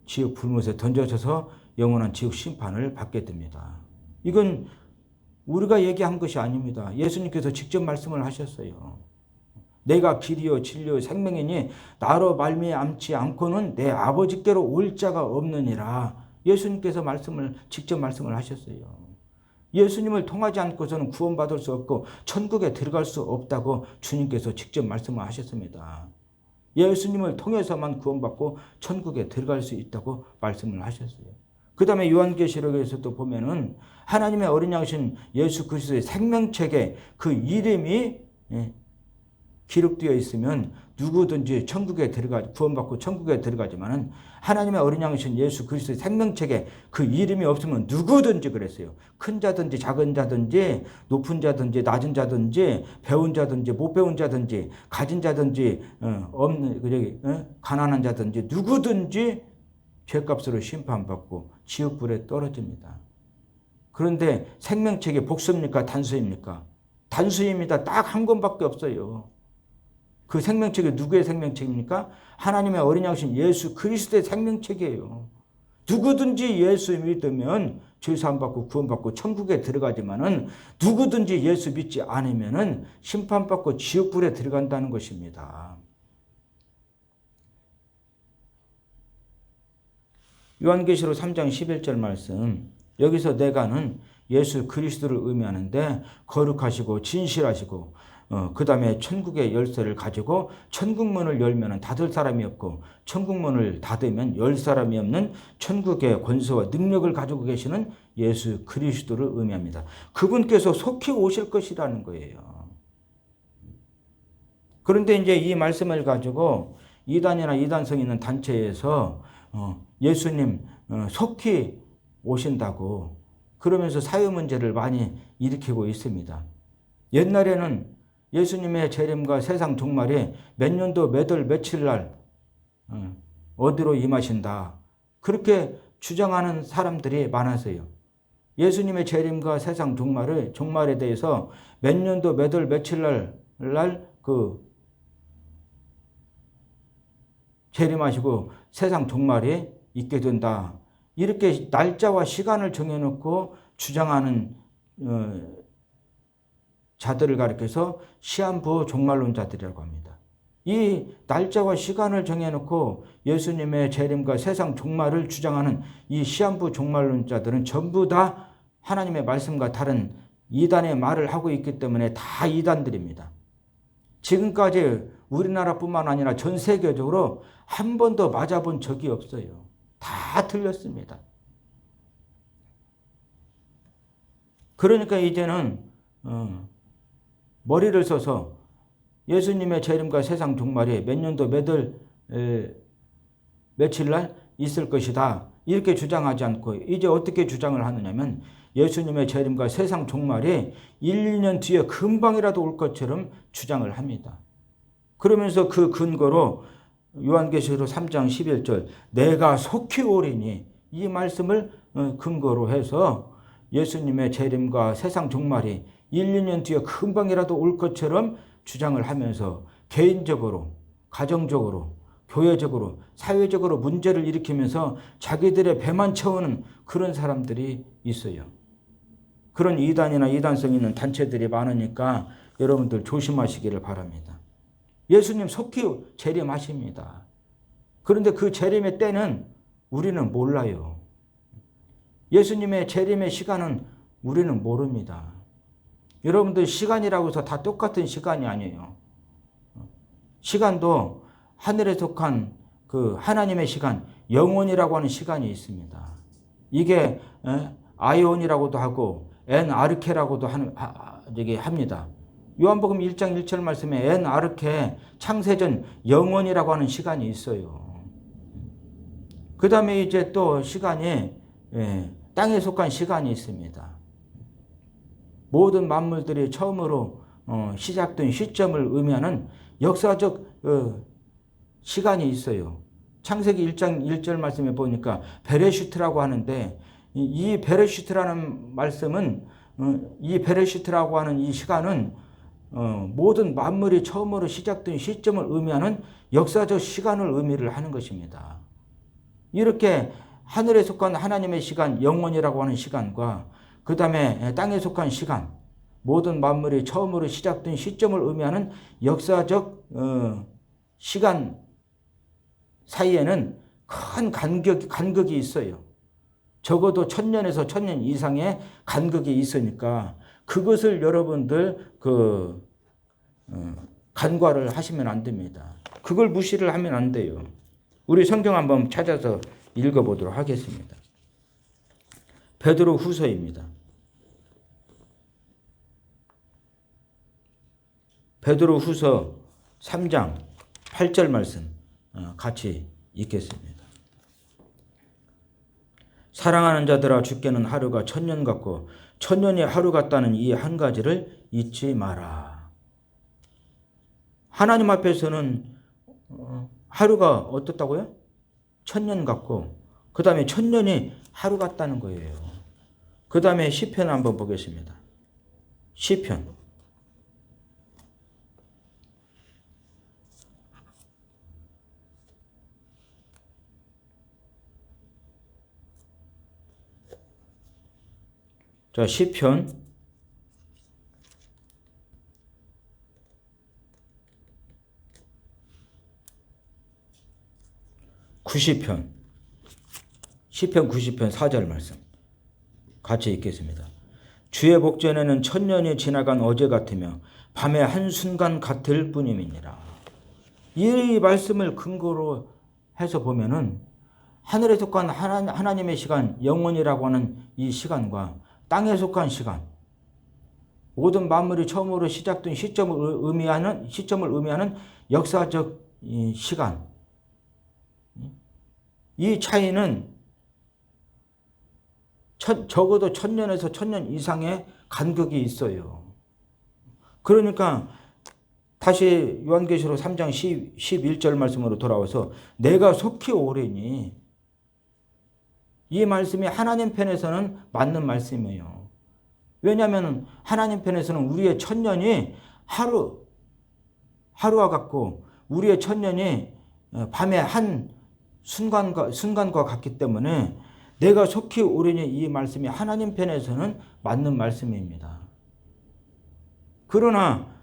지옥 불못에 던져져서 영원한 지옥 심판을 받게 됩니다. 이건 우리가 얘기한 것이 아닙니다. 예수님께서 직접 말씀을 하셨어요. 내가 길이요 진리요 생명이니 나로 말미암지 않고는 내 아버지께로 올 자가 없느니라. 예수님께서 직접 말씀을 하셨어요. 예수님을 통하지 않고서는 구원받을 수 없고 천국에 들어갈 수 없다고 주님께서 직접 말씀을 하셨습니다. 예수님을 통해서만 구원받고 천국에 들어갈 수 있다고 말씀을 하셨어요. 그 다음에 요한계시록에서도 보면은 하나님의 어린 양이신 예수 그리스도의 생명책에 그 이름이 기록되어 있으면 누구든지 천국에 구원받고 천국에 들어가지만은 하나님의 어린 양이신 예수 그리스도의 생명책에 그 이름이 없으면 누구든지 그랬어요. 큰 자든지 작은 자든지 높은 자든지 낮은 자든지 배운 자든지 못 배운 자든지 가진 자든지 가난한 자든지 누구든지 죄값으로 심판받고 지옥불에 떨어집니다. 그런데 생명책이 복수입니까? 단수입니까? 단수입니다. 딱 한 권밖에 없어요. 그 생명책이 누구의 생명책입니까? 하나님의 어린 양이신 예수 그리스도의 생명책이에요. 누구든지 예수 믿으면 죄사함 받고 구원받고 천국에 들어가지만은 누구든지 예수 믿지 않으면은 심판받고 지옥불에 들어간다는 것입니다. 요한계시록 3장 11절 말씀. 여기서 내가는 예수 그리스도를 의미하는데 거룩하시고 진실하시고 그 다음에 천국의 열쇠를 가지고 천국문을 열면 닫을 사람이 없고 천국문을 닫으면 열 사람이 없는 천국의 권세와 능력을 가지고 계시는 예수 그리스도를 의미합니다. 그분께서 속히 오실 것이라는 거예요. 그런데 이제 이 말씀을 가지고 이단이나 이단성 있는 단체에서 예수님 속히 오신다고 그러면서 사회 문제를 많이 일으키고 있습니다. 옛날에는 예수님의 재림과 세상 종말이 몇 년도 몇 월 며칠 날 어디로 임하신다. 그렇게 주장하는 사람들이 많았어요. 예수님의 재림과 세상 종말에 대해서 몇 년도 몇 월 며칠 날 재림하시고 세상 종말이 있게 된다. 이렇게 날짜와 시간을 정해놓고 주장하는 자들을 가리켜서 시한부 종말론자들이라고 합니다. 이 날짜와 시간을 정해놓고 예수님의 재림과 세상 종말을 주장하는 이 시한부 종말론자들은 전부 다 하나님의 말씀과 다른 이단의 말을 하고 있기 때문에 다 이단들입니다. 지금까지 우리나라뿐만 아니라 전 세계적으로 한 번도 맞아본 적이 없어요. 다 틀렸습니다. 그러니까 이제는 머리를 써서 예수님의 재림과 세상 종말이 몇 년도 몇 월 며칠 날 있을 것이다. 이렇게 주장하지 않고 이제 어떻게 주장을 하느냐면 예수님의 재림과 세상 종말이 1, 2년 뒤에 금방이라도 올 것처럼 주장을 합니다. 그러면서 그 근거로 요한계시록 3장 11절 내가 속히 오리니 이 말씀을 근거로 해서 예수님의 재림과 세상 종말이 1, 2년 뒤에 금방이라도 올 것처럼 주장을 하면서 개인적으로, 가정적으로, 교회적으로, 사회적으로 문제를 일으키면서 자기들의 배만 채우는 그런 사람들이 있어요. 그런 이단이나 이단성 있는 단체들이 많으니까 여러분들 조심하시기를 바랍니다. 예수님 속히 재림하십니다. 그런데 그 재림의 때는 우리는 몰라요. 예수님의 재림의 시간은 우리는 모릅니다. 여러분들 시간이라고 해서 다 똑같은 시간이 아니에요. 시간도 하늘에 속한 그 하나님의 시간, 영원이라고 하는 시간이 있습니다. 이게 아이온이라고도 하고 엔아르케라고도 합니다. 요한복음 1장 1절 말씀에 엔아르케 창세전 영원이라고 하는 시간이 있어요. 그 다음에 이제 또 시간이 땅에 속한 시간이 있습니다. 모든 만물들이 처음으로 시작된 시점을 의미하는 역사적 시간이 있어요. 창세기 1장 1절 말씀에 보니까 베레시트라고 하는데 이 베레시트라는 말씀은 이 베레시트라고 하는 이 시간은 모든 만물이 처음으로 시작된 시점을 의미하는 역사적 시간을 의미를 하는 것입니다. 이렇게 하늘에 속한 하나님의 시간, 영원이라고 하는 시간과 그 다음에 땅에 속한 시간, 모든 만물이 처음으로 시작된 시점을 의미하는 역사적 시간 사이에는 큰 간극이 있어요. 적어도 1000년에서 1000년 이상의 간극이 있으니까 그것을 여러분들 간과를 하시면 안 됩니다. 그걸 무시를 하면 안 돼요. 우리 성경 한번 찾아서 읽어보도록 하겠습니다. 베드로 후서입니다. 베드로 후서 3장 8절 말씀 같이 읽겠습니다. 사랑하는 자들아 주께는 하루가 1000년 같고 1000년이 하루 같다는 이 한 가지를 잊지 마라. 하나님 앞에서는 하루가 어떻다고요? 1000년 같고 그 다음에 1000년이 하루 같다는 거예요. 그 다음에 시편 한번 보겠습니다. 시편 자, 시편 90편 시편 90편 4절 말씀 같이 읽겠습니다. 주의 복전에는 1000년이 지나간 어제 같으며 밤의 한순간 같을 뿐임이니라. 이 말씀을 근거로 해서 보면은 하늘에 속한 하나님의 시간, 영원이라고 하는 이 시간과 땅에 속한 시간, 모든 만물이 처음으로 시작된 시점을 의미하는 역사적 시간, 이 차이는 적어도 1000년에서 1000년 이상의 간격이 있어요. 그러니까 다시 요한계시록 3장 11절 말씀으로 돌아와서 내가 속히 오리니, 이 말씀이 하나님 편에서는 맞는 말씀이에요. 왜냐하면 하나님 편에서는 우리의 1000년이 하루와 같고 우리의 1000년이 밤의 한 순간과 같기 때문에 내가 속히 오리니, 이 말씀이 하나님 편에서는 맞는 말씀입니다. 그러나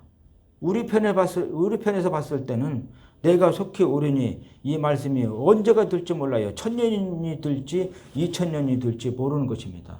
우리 편에서 봤을 때는 내가 속히 오리니 이 말씀이 언제가 될지 몰라요. 1000년이 될지 2000년이 될지 모르는 것입니다.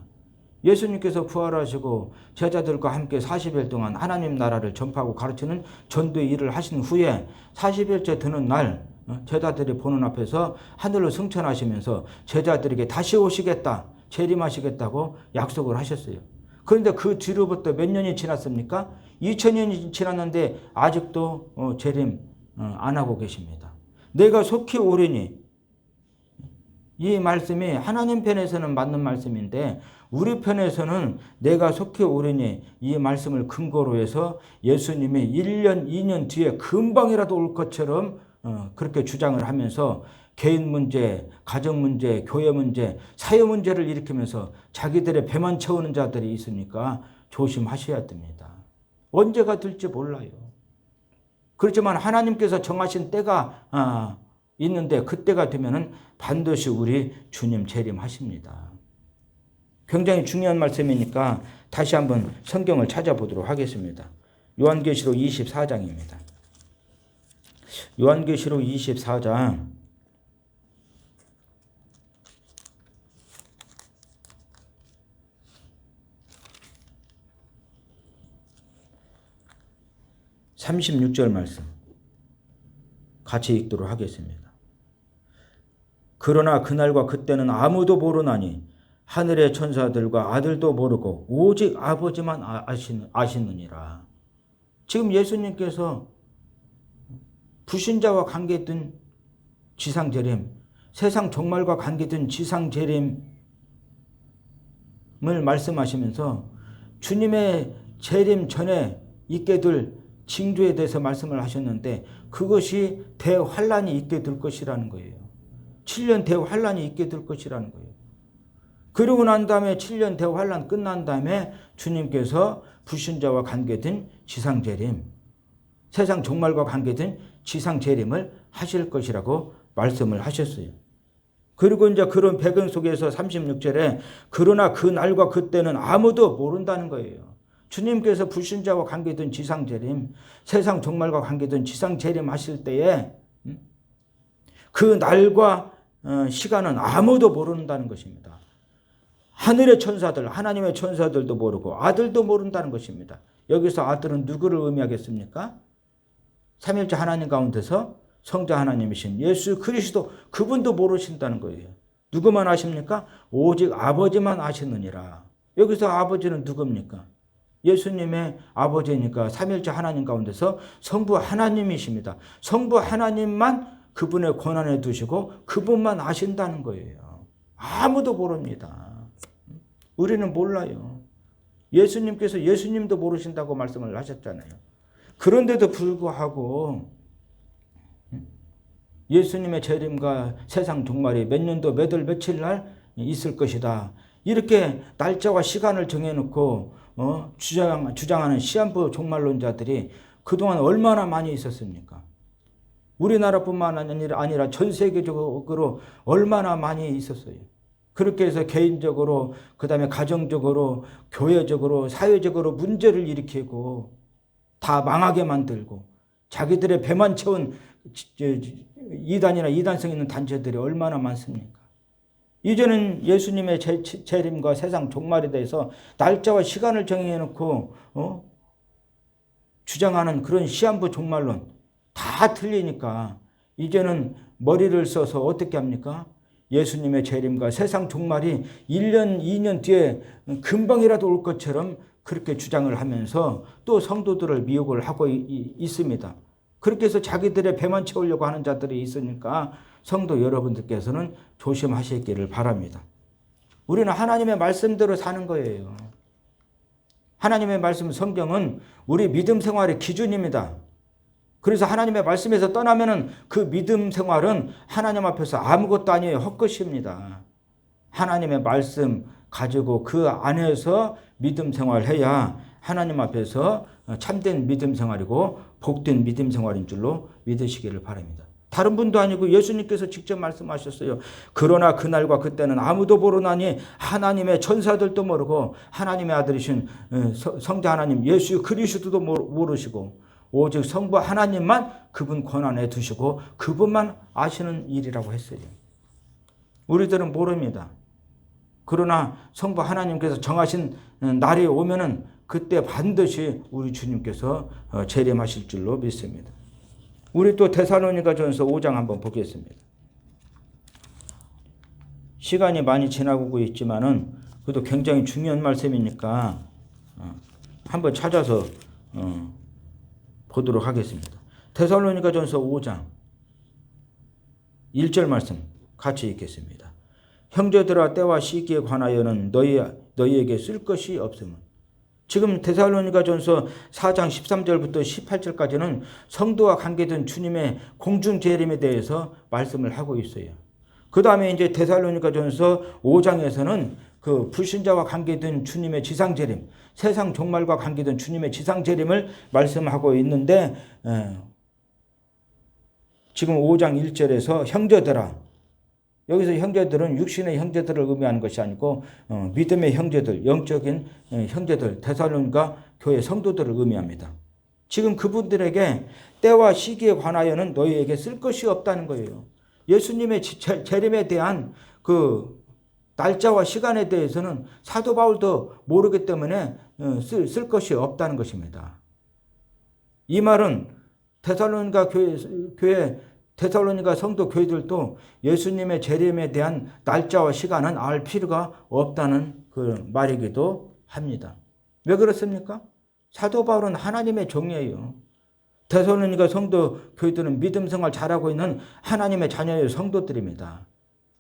예수님께서 부활하시고 제자들과 함께 40일 동안 하나님 나라를 전파하고 가르치는 전도의 일을 하신 후에 40일째 되는 날 제자들이 보는 앞에서 하늘로 승천하시면서 제자들에게 다시 오시겠다, 재림하시겠다고 약속을 하셨어요. 그런데 그 뒤로부터 몇 년이 지났습니까? 2000년이 지났는데 아직도 재림 안 하고 계십니다. 내가 속히 오리니, 이 말씀이 하나님 편에서는 맞는 말씀인데 우리 편에서는 내가 속히 오리니, 이 말씀을 근거로 해서 예수님이 1년, 2년 뒤에 금방이라도 올 것처럼 그렇게 주장을 하면서 개인 문제, 가정 문제, 교회 문제, 사회 문제를 일으키면서 자기들의 배만 채우는 자들이 있으니까 조심하셔야 됩니다. 언제가 될지 몰라요. 그렇지만 하나님께서 정하신 때가 있는데 그때가 되면은 반드시 우리 주님 재림하십니다. 굉장히 중요한 말씀이니까 다시 한번 성경을 찾아보도록 하겠습니다. 요한계시록 24장입니다. 요한계시록 24장 36절 말씀. 같이 읽도록 하겠습니다. 그러나 그날과 그때는 아무도 모르나니 하늘의 천사들과 아들도 모르고 오직 아버지만 아시느니라. 지금 예수님께서 불신자와 관계된 지상재림, 세상 종말과 관계된 지상재림을 말씀하시면서 주님의 재림 전에 있게 될 징조에 대해서 말씀을 하셨는데 그것이 대환란이 있게 될 것이라는 거예요. 7년 대환란이 있게 될 것이라는 거예요. 그러고 난 다음에 7년 대환란 끝난 다음에 주님께서 불신자와 관계된 지상재림, 세상 종말과 관계된 지상재림을 하실 것이라고 말씀을 하셨어요. 그리고 이제 그런 배경 속에서 36절에 그러나 그 날과 그때는 아무도 모른다는 거예요. 주님께서 불신자와 관계된 지상재림, 세상 종말과 관계된 지상재림 하실 때에 그 날과 시간은 아무도 모른다는 것입니다. 하늘의 천사들, 하나님의 천사들도 모르고 아들도 모른다는 것입니다. 여기서 아들은 누구를 의미하겠습니까? 삼일째 하나님 가운데서 성자 하나님이신 예수 그리스도, 그분도 모르신다는 거예요. 누구만 아십니까? 오직 아버지만 아시느니라. 여기서 아버지는 누굽니까? 예수님의 아버지니까 삼일째 하나님 가운데서 성부 하나님이십니다. 성부 하나님만 그분의 권한에 두시고 그분만 아신다는 거예요. 아무도 모릅니다. 우리는 몰라요. 예수님께서 예수님도 모르신다고 말씀을 하셨잖아요. 그런데도 불구하고 예수님의 재림과 세상 종말이 몇 년도 몇 월 며칠 날 있을 것이다. 이렇게 날짜와 시간을 정해놓고 주장하는 시한부 종말론자들이 그동안 얼마나 많이 있었습니까? 우리나라뿐만 아니라 전 세계적으로 얼마나 많이 있었어요. 그렇게 해서 개인적으로, 그 다음에 가정적으로, 교회적으로, 사회적으로 문제를 일으키고 다 망하게 만들고 자기들의 배만 채운 이단이나 이단성 있는 단체들이 얼마나 많습니까? 이제는 예수님의 재림과 세상 종말에 대해서 날짜와 시간을 정해놓고 주장하는 그런 시한부 종말론 다 틀리니까 이제는 머리를 써서 어떻게 합니까? 예수님의 재림과 세상 종말이 1년, 2년 뒤에 금방이라도 올 것처럼 그렇게 주장을 하면서 또 성도들을 미혹을 하고 있습니다. 그렇게 해서 자기들의 배만 채우려고 하는 자들이 있으니까 성도 여러분들께서는 조심하시기를 바랍니다. 우리는 하나님의 말씀대로 사는 거예요. 하나님의 말씀, 성경은 우리 믿음 생활의 기준입니다. 그래서 하나님의 말씀에서 떠나면은 그 믿음 생활은 하나님 앞에서 아무것도 아니에요. 헛것입니다. 하나님의 말씀 가지고 그 안에서 믿음 생활해야 하나님 앞에서 참된 믿음 생활이고 복된 믿음 생활인 줄로 믿으시기를 바랍니다. 다른 분도 아니고 예수님께서 직접 말씀하셨어요. 그러나 그날과 그때는 아무도 모르나니 하나님의 천사들도 모르고 하나님의 아들이신 성자 하나님 예수 그리스도도 모르시고 오직 성부 하나님만 그분 권한에 두시고 그분만 아시는 일이라고 했어요. 우리들은 모릅니다. 그러나 성부 하나님께서 정하신 날이 오면은 그때 반드시 우리 주님께서 재림하실 줄로 믿습니다. 우리 또 데살로니가전서 5장 한번 보겠습니다. 시간이 많이 지나고 있지만은 그래도 굉장히 중요한 말씀이니까 한번 찾아서 보도록 하겠습니다. 데살로니가전서 5장 1절 말씀 같이 읽겠습니다. 형제들아 때와 시기에 관하여는 너희에게 쓸 것이 없음은. 지금 데살로니가전서 4장 13절부터 18절까지는 성도와 관계된 주님의 공중 재림에 대해서 말씀을 하고 있어요. 그 다음에 이제 데살로니가전서 5장에서는 그 불신자와 관계된 주님의 지상 재림, 세상 종말과 관계된 주님의 지상 재림을 말씀하고 있는데 지금 5장 1절에서 형제들아, 여기서 형제들은 육신의 형제들을 의미하는 것이 아니고 믿음의 형제들, 영적인 형제들, 데살로니가 교회 성도들을 의미합니다. 지금 그분들에게 때와 시기에 관하여는 너희에게 쓸 것이 없다는 거예요. 예수님의 재림에 대한 그 날짜와 시간에 대해서는 사도 바울도 모르기 때문에 쓸 것이 없다는 것입니다. 이 말은 데살로니가 교회 데살로니가 성도 교회들도 예수님의 재림에 대한 날짜와 시간은 알 필요가 없다는 그 말이기도 합니다. 왜 그렇습니까? 사도 바울은 하나님의 종이에요. 데살로니가 성도 교회들은 믿음 생활 잘하고 있는 하나님의 자녀의 성도들입니다.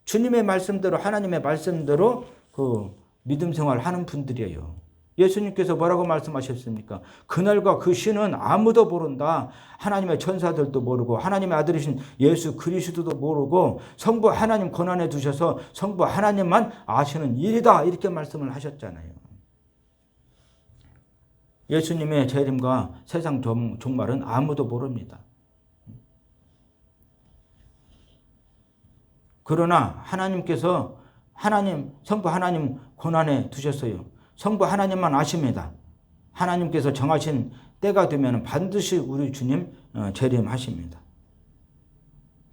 주님의 말씀대로 하나님의 말씀대로 그 믿음 생활 하는 분들이에요. 예수님께서 뭐라고 말씀하셨습니까? 그날과 그 시는 아무도 모른다. 하나님의 천사들도 모르고 하나님의 아들이신 예수 그리스도도 모르고 성부 하나님 권한에 두셔서 성부 하나님만 아시는 일이다. 이렇게 말씀을 하셨잖아요. 예수님의 재림과 세상 종말은 아무도 모릅니다. 그러나 하나님께서 성부 하나님 권한에 두셨어요. 성부 하나님만 아십니다. 하나님께서 정하신 때가 되면 반드시 우리 주님 재림하십니다.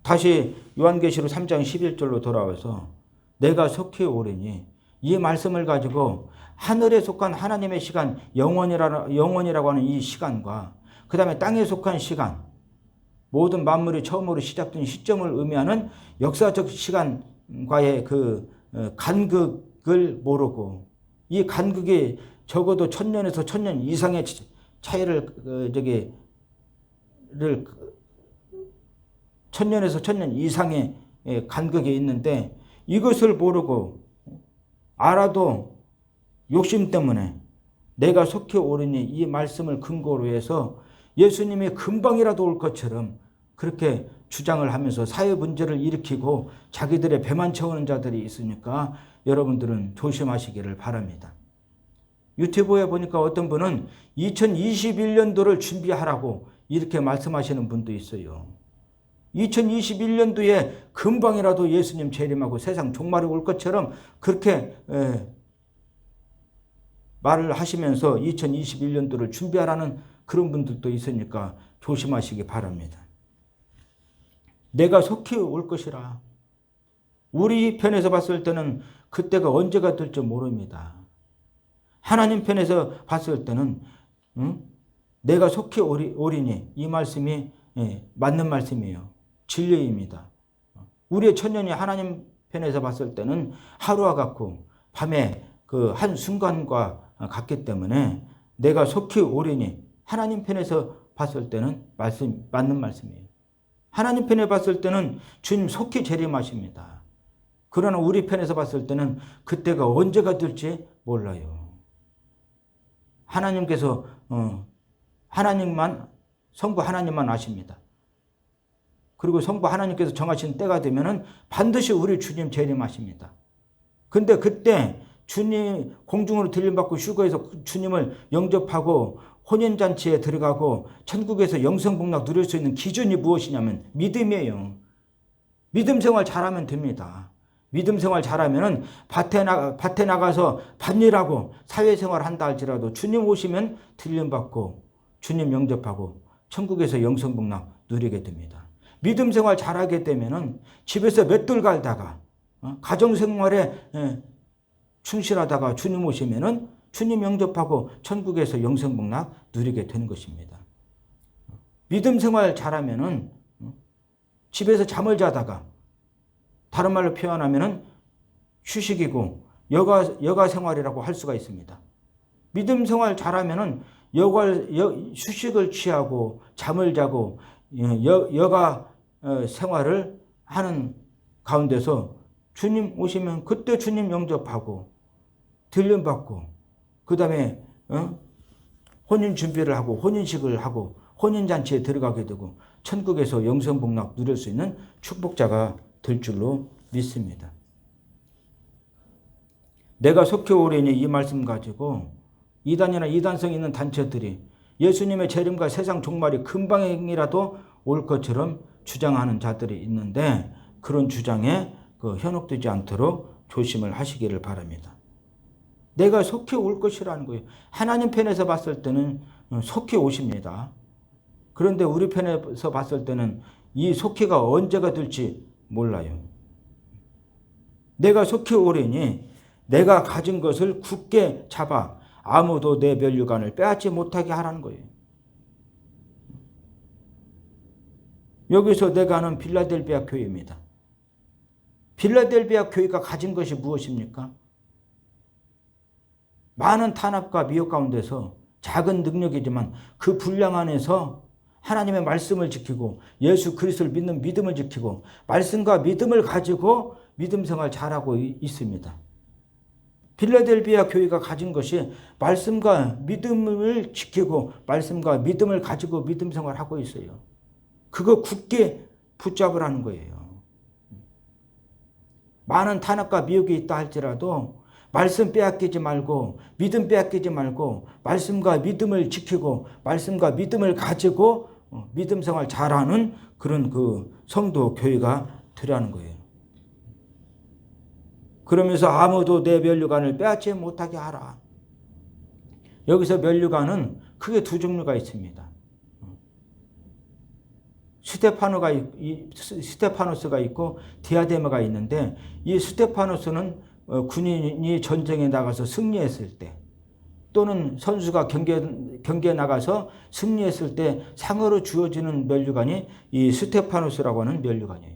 다시 요한계시록 3장 11절로 돌아와서 내가 속히 오리니 이 말씀을 가지고 하늘에 속한 하나님의 시간, 영원이라고 하는 이 시간과 그 다음에 땅에 속한 시간, 모든 만물이 처음으로 시작된 시점을 의미하는 역사적 시간과의 그 간극을 모르고 이 간극이 적어도 1000년에서 1000년 이상의 차이를 1000년에서 1000년 이상의 간극이 있는데 이것을 모르고 알아도 욕심 때문에 내가 속히 오르니 이 말씀을 근거로 해서 예수님이 금방이라도 올 것처럼 그렇게 주장을 하면서 사회 문제를 일으키고 자기들의 배만 채우는 자들이 있으니까 여러분들은 조심하시기를 바랍니다. 유튜브에 보니까 어떤 분은 2021년도를 준비하라고 이렇게 말씀하시는 분도 있어요. 2021년도에 금방이라도 예수님 재림하고 세상 종말이 올 것처럼 그렇게 말을 하시면서 2021년도를 준비하라는 그런 분들도 있으니까 조심하시기 바랍니다. 내가 속히 올 것이라. 우리 편에서 봤을 때는 그때가 언제가 될지 모릅니다. 하나님 편에서 봤을 때는 내가 속히 오리니 이 말씀이 맞는 말씀이에요. 진리입니다. 우리의 천년이 하나님 편에서 봤을 때는 하루와 같고 밤에 그 한순간과 같기 때문에 내가 속히 오리니 하나님 편에서 봤을 때는 맞는 말씀이에요. 하나님 편에 봤을 때는 주님 속히 재림하십니다. 그러나 우리 편에서 봤을 때는 그때가 언제가 될지 몰라요. 하나님께서 성부 하나님만 아십니다. 그리고 성부 하나님께서 정하신 때가 되면은 반드시 우리 주님 재림하십니다. 근데 그때 주님 공중으로 들림받고 휴거해서 주님을 영접하고 혼인잔치에 들어가고 천국에서 영생복락 누릴 수 있는 기준이 무엇이냐면 믿음이에요. 믿음 생활 잘하면 됩니다. 믿음 생활 잘하면은 밭에 나가서 밭일하고 사회생활 한다 할지라도 주님 오시면 들림받고 주님 영접하고 천국에서 영생복락 누리게 됩니다. 믿음 생활 잘하게 되면은 집에서 맷돌 갈다가 가정생활에 충실하다가 주님 오시면은 주님 영접하고 천국에서 영생복락 누리게 되는 것입니다. 믿음 생활 잘하면은 집에서 잠을 자다가 다른 말로 표현하면은 휴식이고 여가 생활이라고 할 수가 있습니다. 믿음 생활 잘하면은 휴식을 취하고 잠을 자고 여가 생활을 하는 가운데서 주님 오시면 그때 주님 영접하고 들림받고 그 다음에 혼인 준비를 하고 혼인식을 하고 혼인잔치에 들어가게 되고 천국에서 영생복락 누릴 수 있는 축복자가 될 줄로 믿습니다. 내가 속히 오리니 이 말씀 가지고 이단이나 이단성 있는 단체들이 예수님의 재림과 세상 종말이 금방이라도 올 것처럼 주장하는 자들이 있는데 그런 주장에 현혹되지 않도록 조심을 하시기를 바랍니다. 내가 속히 올 것이라는 거예요. 하나님 편에서 봤을 때는 속히 오십니다. 그런데 우리 편에서 봤을 때는 이 속히가 언제가 될지 몰라요. 내가 속히 오리니 내가 가진 것을 굳게 잡아 아무도 내 면류관을 빼앗지 못하게 하라는 거예요. 여기서 내가 아는 빌라델비아 교회입니다. 빌라델비아 교회가 가진 것이 무엇입니까? 많은 탄압과 미혹 가운데서 작은 능력이지만 그 분량 안에서 하나님의 말씀을 지키고 예수 그리스도를 믿는 믿음을 지키고 말씀과 믿음을 가지고 믿음 생활 잘하고 있습니다. 빌라델비아 교회가 가진 것이 말씀과 믿음을 지키고 말씀과 믿음을 가지고 믿음 생활하고 있어요. 그거 굳게 붙잡으라는 거예요. 많은 탄압과 미혹이 있다 할지라도 말씀 빼앗기지 말고 믿음 빼앗기지 말고 말씀과 믿음을 지키고 말씀과 믿음을 가지고 믿음 생활 잘하는 그런 그 성도 교회가 되라는 거예요. 그러면서 아무도 내 면류관을 빼앗지 못하게 하라. 여기서 면류관은 크게 두 종류가 있습니다. 스테파노스가 있고 디아데마가 있는데 이 스테파노스는 군인이 전쟁에 나가서 승리했을 때 또는 선수가 경기에 나가서 승리했을 때 상으로 주어지는 면류관이 이 스테파노스라고 하는 면류관이에요.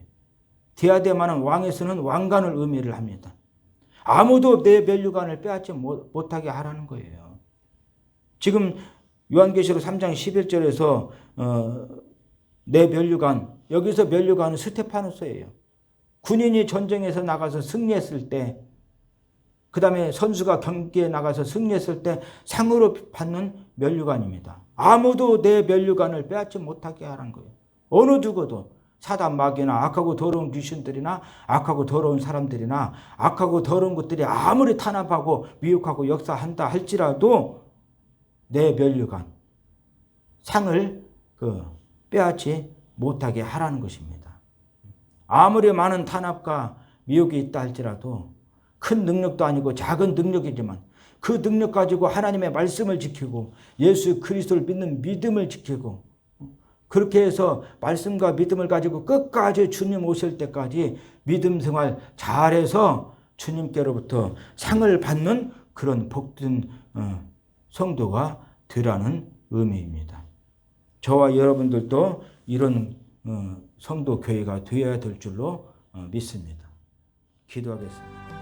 디아데마는 왕에서는 왕관을 의미를 합니다. 아무도 내 면류관을 빼앗지 못하게 하라는 거예요. 지금 요한계시록 3장 11절에서 내 면류관, 여기서 면류관은 스테파노스예요. 군인이 전쟁에서 나가서 승리했을 때, 그 다음에 선수가 경기에 나가서 승리했을 때 상으로 받는 면류관입니다. 아무도 내 면류관을 빼앗지 못하게 하라는 거예요. 어느 누구도 사단 마귀나 악하고 더러운 귀신들이나 악하고 더러운 사람들이나 악하고 더러운 것들이 아무리 탄압하고 미혹하고 역사한다 할지라도 내 면류관, 상을 빼앗지 못하게 하라는 것입니다. 아무리 많은 탄압과 미혹이 있다 할지라도 큰 능력도 아니고 작은 능력이지만 그 능력 가지고 하나님의 말씀을 지키고 예수 그리스도를 믿는 믿음을 지키고 그렇게 해서 말씀과 믿음을 가지고 끝까지 주님 오실 때까지 믿음 생활 잘해서 주님께로부터 상을 받는 그런 복된 성도가 되라는 의미입니다. 저와 여러분들도 이런 성도 교회가 되어야 될 줄로 믿습니다. 기도하겠습니다.